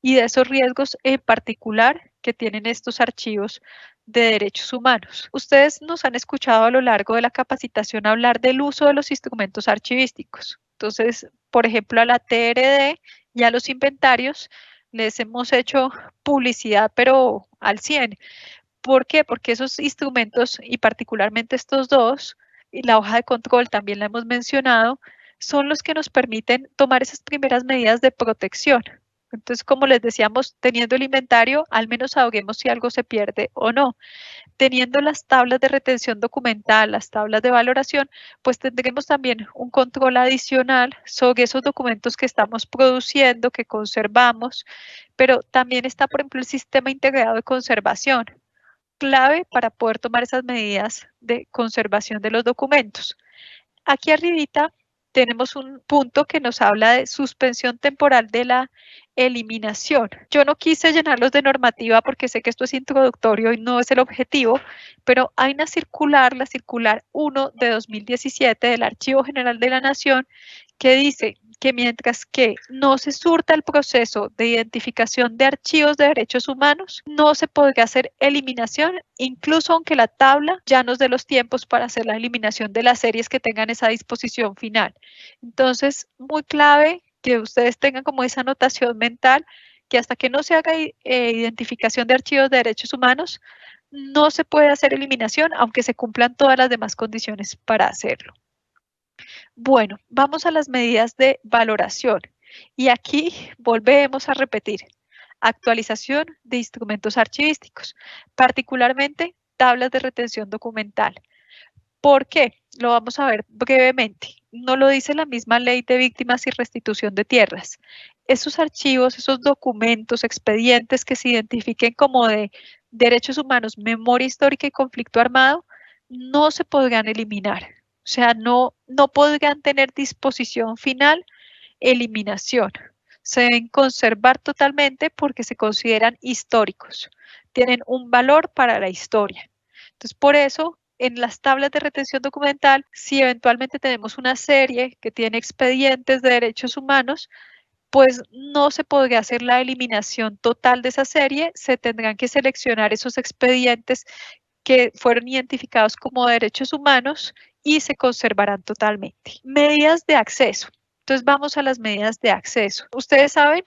y de esos riesgos en particular que tienen estos archivos de derechos humanos. Ustedes nos han escuchado a lo largo de la capacitación hablar del uso de los instrumentos archivísticos. Entonces, por ejemplo, a la TRD y a los inventarios les hemos hecho publicidad, pero al 100. ¿Por qué? Porque esos instrumentos, y particularmente estos dos, y la hoja de control también la hemos mencionado, son los que nos permiten tomar esas primeras medidas de protección. Entonces, como les decíamos, teniendo el inventario, al menos sabremos si algo se pierde o no. Teniendo las tablas de retención documental, las tablas de valoración, pues tendremos también un control adicional sobre esos documentos que estamos produciendo, que conservamos, pero también está, por ejemplo, el sistema integrado de conservación, clave para poder tomar esas medidas de conservación de los documentos. Aquí arribita tenemos un punto que nos habla de suspensión temporal de la eliminación. Yo no quise llenarlos de normativa porque sé que esto es introductorio y no es el objetivo, pero hay una circular, la circular 1 de 2017 del Archivo General de la Nación, que dice que mientras que no se surta el proceso de identificación de archivos de derechos humanos, no se podría hacer eliminación, incluso aunque la tabla ya nos dé los tiempos para hacer la eliminación de las series que tengan esa disposición final. Entonces, muy clave que ustedes tengan como esa anotación mental, que hasta que no se haga identificación de archivos de derechos humanos, no se puede hacer eliminación, aunque se cumplan todas las demás condiciones para hacerlo. Bueno, vamos a las medidas de valoración. Y aquí volvemos a repetir. Actualización de instrumentos archivísticos, particularmente tablas de retención documental. ¿Por qué? Lo vamos a ver brevemente. No lo dice la misma Ley de Víctimas y Restitución de Tierras. Esos archivos, esos documentos, expedientes que se identifiquen como de derechos humanos, memoria histórica y conflicto armado, no se podrán eliminar. O sea, no podrán tener disposición final, eliminación. Se deben conservar totalmente porque se consideran históricos. Tienen un valor para la historia. Entonces, por eso, en las tablas de retención documental, si eventualmente tenemos una serie que tiene expedientes de derechos humanos, pues no se podría hacer la eliminación total de esa serie. Se tendrán que seleccionar esos expedientes que fueron identificados como derechos humanos y se conservarán totalmente. Medidas de acceso. Entonces vamos a las medidas de acceso. Ustedes saben,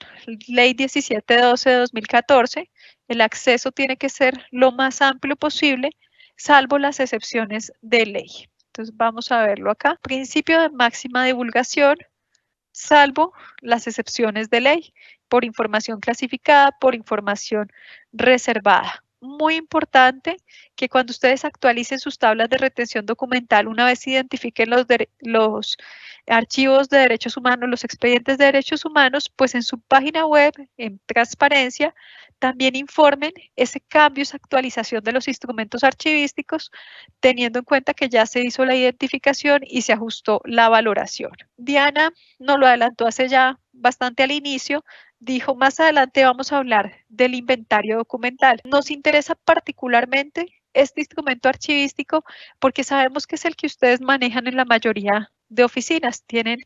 Ley 1712 de 2014, el acceso tiene que ser lo más amplio posible, salvo las excepciones de ley. Entonces vamos a verlo acá. Principio de máxima divulgación, salvo las excepciones de ley, por información clasificada, por información reservada. Muy importante que cuando ustedes actualicen sus tablas de retención documental, una vez identifiquen los archivos de derechos humanos, los expedientes de derechos humanos, pues en su página web, en transparencia, también informen ese cambio, esa actualización de los instrumentos archivísticos, teniendo en cuenta que ya se hizo la identificación y se ajustó la valoración. Diana nos lo adelantó hace ya bastante al inicio, dijo, más adelante vamos a hablar del inventario documental. Nos interesa particularmente este instrumento archivístico porque sabemos que es el que ustedes manejan en la mayoría de oficinas. Tienen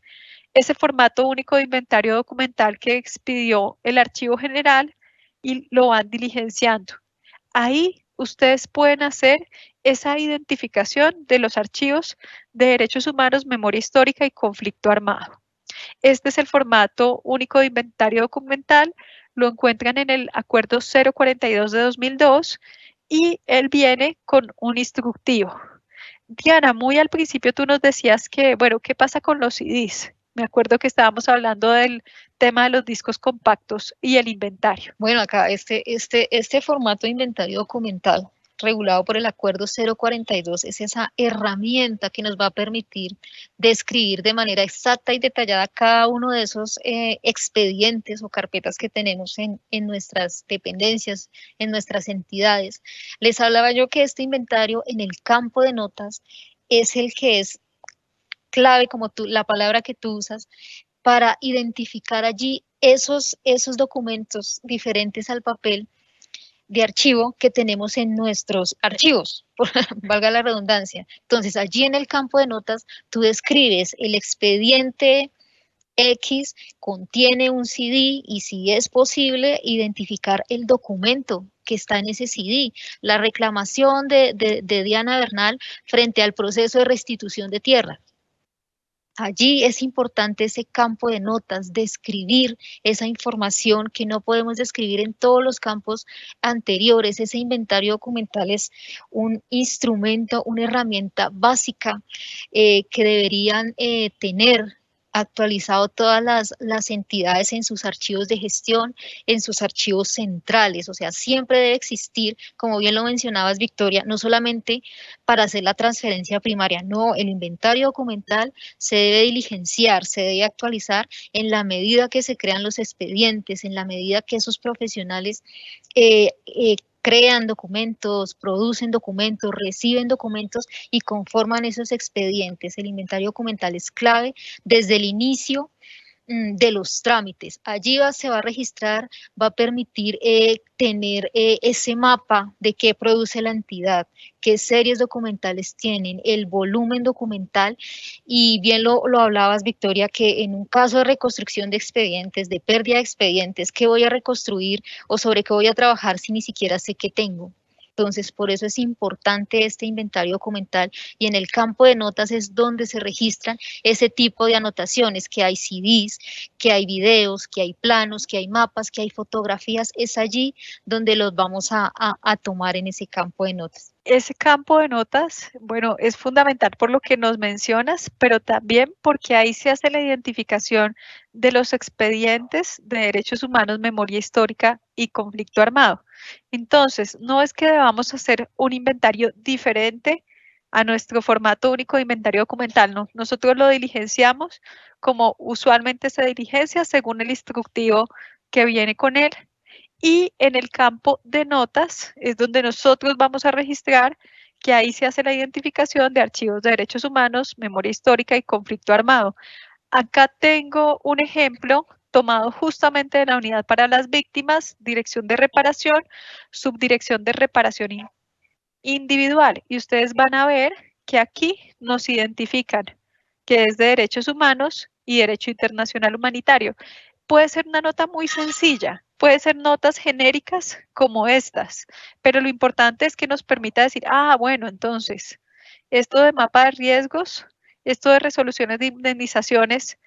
ese formato único de inventario documental que expidió el Archivo General y lo van diligenciando. Ahí ustedes pueden hacer esa identificación de los archivos de derechos humanos, memoria histórica y conflicto armado. Este es el formato único de inventario documental. lo encuentran en el acuerdo 042 de 2002 y él viene con un instructivo. Diana, muy al principio tú nos decías que, bueno, ¿qué pasa con los CDs? Me acuerdo que estábamos hablando del tema de los discos compactos y el inventario. Bueno, acá este formato de inventario documental regulado por el acuerdo 042 es esa herramienta que nos va a permitir describir de manera exacta y detallada cada uno de esos expedientes o carpetas que tenemos en nuestras dependencias, en nuestras entidades. Les hablaba yo que este inventario en el campo de notas es el que es clave, como la palabra que tú usas, para identificar allí esos documentos diferentes al papel de archivo que tenemos en nuestros archivos, valga la redundancia. Entonces, allí en el campo de notas, tú describes el expediente X, contiene un CD y si es posible, identificar el documento que está en ese CD. La reclamación de Diana Bernal frente al proceso de restitución de tierra. Allí es importante ese campo de notas, describir esa información que no podemos describir en todos los campos anteriores. Ese inventario documental es un instrumento, una herramienta básica que deberían tener actualizado todas las entidades en sus archivos de gestión, en sus archivos centrales, o sea, siempre debe existir, como bien lo mencionabas, Victoria, no solamente para hacer la transferencia primaria, no, el inventario documental se debe diligenciar, se debe actualizar en la medida que se crean los expedientes, en la medida que esos profesionales crean documentos, producen documentos, reciben documentos y conforman esos expedientes. El inventario documental es clave desde el inicio de los trámites. Allí se va a registrar, va a permitir tener ese mapa de qué produce la entidad, qué series documentales tienen, el volumen documental, y bien lo hablabas, Victoria, que en un caso de reconstrucción de expedientes, de pérdida de expedientes, ¿qué voy a reconstruir o sobre qué voy a trabajar si ni siquiera sé qué tengo? Entonces, por eso es importante este inventario documental, y en el campo de notas es donde se registran ese tipo de anotaciones, que hay CDs, que hay videos, que hay planos, que hay mapas, que hay fotografías. Es allí donde los vamos a tomar en ese campo de notas. Ese campo de notas, bueno, es fundamental por lo que nos mencionas, pero también porque ahí se hace la identificación de los expedientes de derechos humanos, memoria histórica y conflicto armado. Entonces, no es que debamos hacer un inventario diferente a nuestro formato único de inventario documental, no. Nosotros lo diligenciamos como usualmente se diligencia según el instructivo que viene con él. Y en el campo de notas es donde nosotros vamos a registrar, que ahí se hace la identificación de archivos de derechos humanos, memoria histórica y conflicto armado. Acá tengo un ejemplo tomado justamente de la Unidad para las Víctimas, Dirección de Reparación, Subdirección de Reparación Individual. Y ustedes van a ver que aquí nos identifican que es de derechos humanos y derecho internacional humanitario. Puede ser una nota muy sencilla, puede ser notas genéricas como estas, pero lo importante es que nos permita decir, bueno, entonces, esto de mapa de riesgos, esto de resoluciones de indemnizaciones,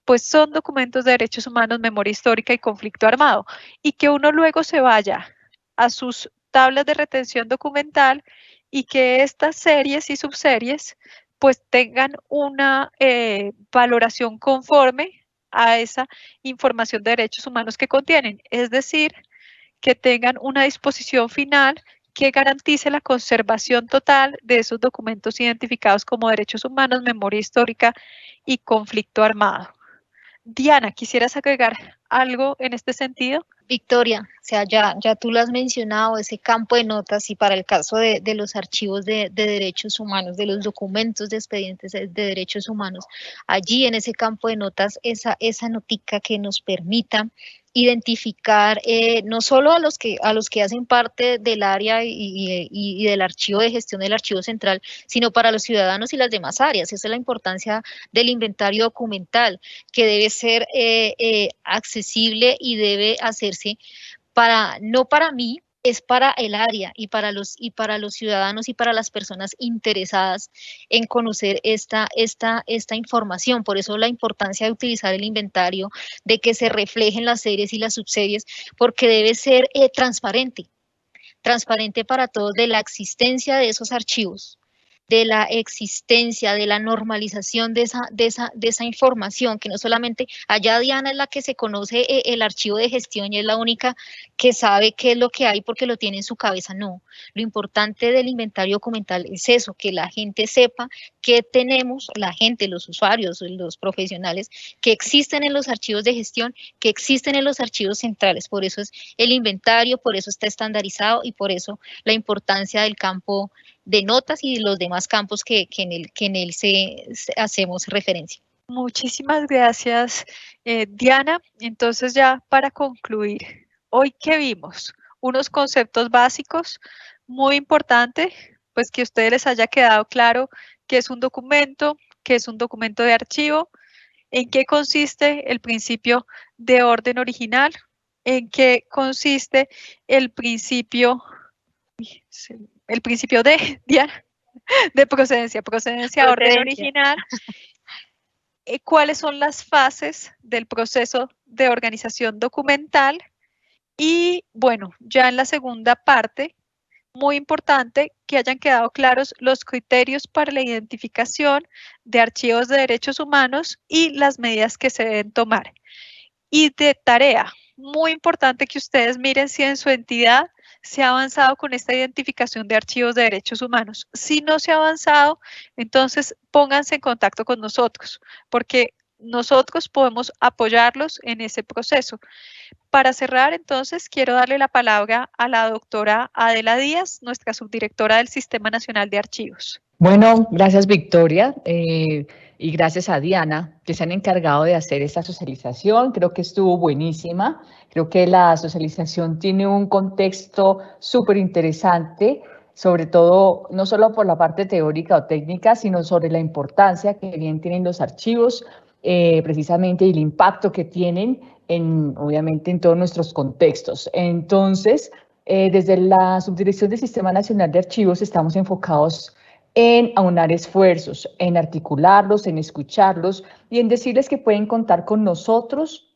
pues son documentos de derechos humanos, memoria histórica y conflicto armado, y que uno luego se vaya a sus tablas de retención documental y que estas series y subseries pues tengan una valoración conforme a esa información de derechos humanos que contienen, es decir, que tengan una disposición final que garantice la conservación total de esos documentos identificados como derechos humanos, memoria histórica y conflicto armado. Diana, ¿quisieras agregar algo en este sentido? Victoria, o sea, ya tú lo has mencionado, ese campo de notas, y para el caso de los archivos de derechos humanos, de los documentos de expedientes de derechos humanos, allí en ese campo de notas, esa notica que nos permita identificar no solo a los que hacen parte del área y del archivo de gestión del archivo central, sino para los ciudadanos y las demás áreas. Esa es la importancia del inventario documental, que debe ser accesible y debe hacerse no para mí, es para el área y para los ciudadanos y para las personas interesadas en conocer esta información. Por eso la importancia de utilizar el inventario, de que se reflejen las series y las subseries, porque debe ser transparente para todos, de la existencia de esos archivos, de la existencia, de la normalización de esa información, que no solamente, allá Diana es la que se conoce el archivo de gestión y es la única que sabe qué es lo que hay porque lo tiene en su cabeza. No, lo importante del inventario documental es eso, que la gente sepa qué tenemos, la gente, los usuarios, los profesionales, que existen en los archivos de gestión, que existen en los archivos centrales. Por eso es el inventario, por eso está estandarizado y por eso la importancia del campo de notas y los demás campos que en él hacemos referencia. Muchísimas gracias, Diana. Entonces, ya para concluir, hoy que vimos unos conceptos básicos, muy importante, pues que a ustedes les haya quedado claro qué es un documento de archivo, en qué consiste el principio de orden original, en qué consiste el principio de, Diana, de procedencia a orden original, cuáles son las fases del proceso de organización documental y, bueno, ya en la segunda parte, muy importante que hayan quedado claros los criterios para la identificación de archivos de derechos humanos y las medidas que se deben tomar. Y de tarea, muy importante que ustedes miren si en su entidad se ha avanzado con esta identificación de archivos de derechos humanos. Si no se ha avanzado, entonces pónganse en contacto con nosotros, porque nosotros podemos apoyarlos en ese proceso. Para cerrar, entonces, quiero darle la palabra a la doctora Adela Díaz, nuestra subdirectora del Sistema Nacional de Archivos. Bueno, gracias Victoria y gracias a Diana, que se han encargado de hacer esta socialización. Creo que estuvo buenísima. Creo que la socialización tiene un contexto súper interesante, sobre todo no solo por la parte teórica o técnica, sino sobre la importancia que bien tienen los archivos, precisamente, y el impacto que tienen obviamente en todos nuestros contextos. Entonces, desde la Subdirección del Sistema Nacional de Archivos estamos enfocados en aunar esfuerzos, en articularlos, en escucharlos y en decirles que pueden contar con nosotros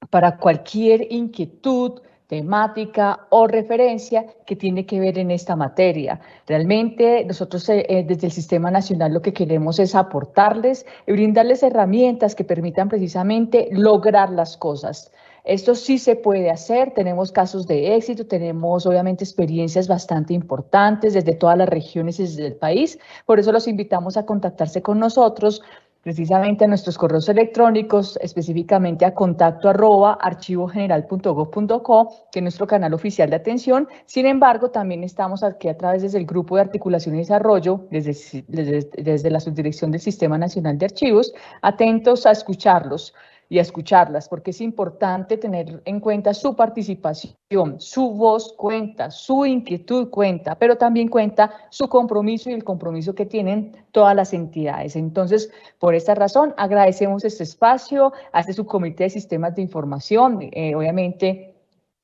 para cualquier inquietud, temática o referencia que tiene que ver en esta materia. Realmente nosotros desde el Sistema Nacional lo que queremos es aportarles y brindarles herramientas que permitan precisamente lograr las cosas. Esto sí se puede hacer, tenemos casos de éxito, tenemos obviamente experiencias bastante importantes desde todas las regiones y desde el país, por eso los invitamos a contactarse con nosotros, precisamente a nuestros correos electrónicos, específicamente a contacto@archivogeneral.gov.co, que es nuestro canal oficial de atención. Sin embargo, también estamos aquí a través desde el Grupo de Articulación y Desarrollo, desde la Subdirección del Sistema Nacional de Archivos, atentos a escucharlos y a escucharlas, porque es importante tener en cuenta su participación, su voz cuenta, su inquietud cuenta, pero también cuenta su compromiso y el compromiso que tienen todas las entidades. Entonces, por esta razón, agradecemos este espacio a este subcomité de sistemas de información, obviamente,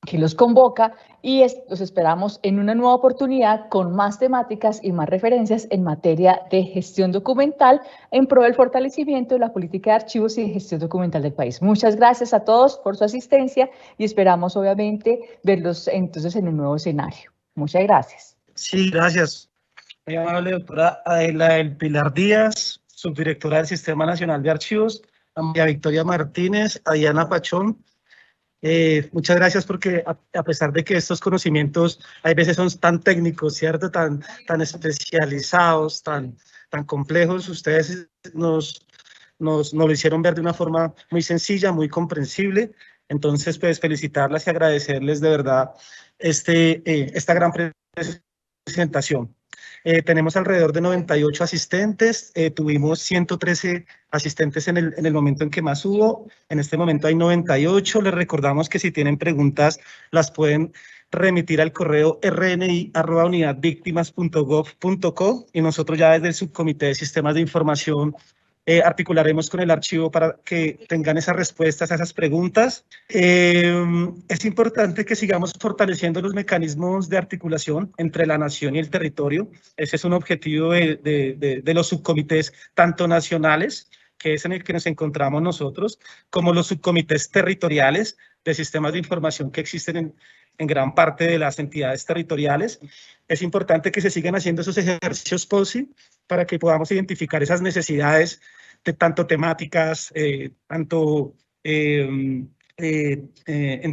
que los convoca y los esperamos en una nueva oportunidad con más temáticas y más referencias en materia de gestión documental en pro del fortalecimiento de la política de archivos y de gestión documental del país. Muchas gracias a todos por su asistencia y esperamos obviamente verlos entonces en un nuevo escenario. Muchas gracias. Sí, gracias. Muy amable doctora Adela del Pilar Díaz, subdirectora del Sistema Nacional de Archivos, a María Victoria Martínez, a Diana Pachón. Muchas gracias porque a pesar de que estos conocimientos hay veces son tan técnicos, ¿cierto? Tan especializados, tan complejos, ustedes nos lo hicieron ver de una forma muy sencilla, muy comprensible. Entonces, pues felicitarlas y agradecerles de verdad esta gran presentación. Tenemos alrededor de 98 asistentes, tuvimos 113 asistentes en el momento en que más hubo, en este momento hay 98, les recordamos que si tienen preguntas las pueden remitir al correo rni@unidadvictimas.gov.co y nosotros ya desde el subcomité de sistemas de información articularemos con el archivo para que tengan esas respuestas a esas preguntas. Es importante que sigamos fortaleciendo los mecanismos de articulación entre la nación y el territorio. Ese es un objetivo de los subcomités, tanto nacionales, que es en el que nos encontramos nosotros, como los subcomités territoriales de sistemas de información que existen en gran parte de las entidades territoriales. Es importante que se sigan haciendo esos ejercicios POSI para que podamos identificar esas necesidades de tanto temáticas, tanto en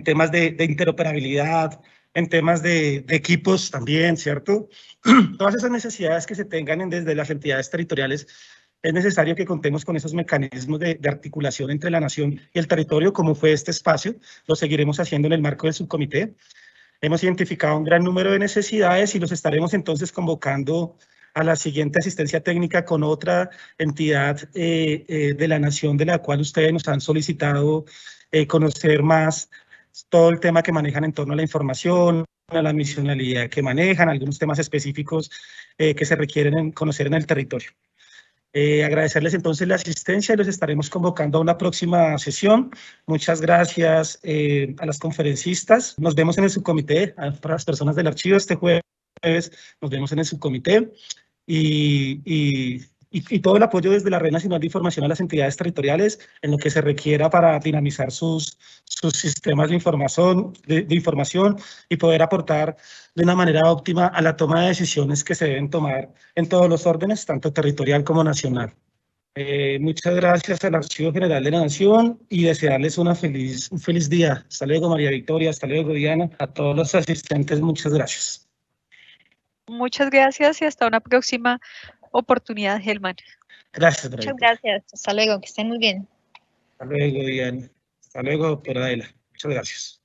temas de interoperabilidad, en temas de equipos también, ¿cierto? Todas esas necesidades que se tengan desde las entidades territoriales, es necesario que contemos con esos mecanismos de articulación entre la nación y el territorio, como fue este espacio. Lo seguiremos haciendo en el marco del subcomité. Hemos identificado un gran número de necesidades y los estaremos entonces convocando a la siguiente asistencia técnica con otra entidad de la nación de la cual ustedes nos han solicitado conocer más todo el tema que manejan en torno a la información, a la misionalidad que manejan, algunos temas específicos que se requieren conocer en el territorio. Agradecerles entonces la asistencia y los estaremos convocando a una próxima sesión. Muchas gracias a las conferencistas. Nos vemos en el subcomité. Para las personas del archivo, este jueves nos vemos en el subcomité y todo el apoyo desde la Red Nacional de Información a las entidades territoriales en lo que se requiera para dinamizar sus sistemas de información y poder aportar de una manera óptima a la toma de decisiones que se deben tomar en todos los órdenes, tanto territorial como nacional. Muchas gracias al Archivo General de la Nación y desearles un feliz día. Hasta luego, María Victoria, hasta luego, Diana. A todos los asistentes, muchas gracias. Muchas gracias y hasta una próxima oportunidad, Helman. Gracias, María. Muchas gracias. Hasta luego, que estén muy bien. Hasta luego, Diana. Hasta luego, doctora Adela. Muchas gracias.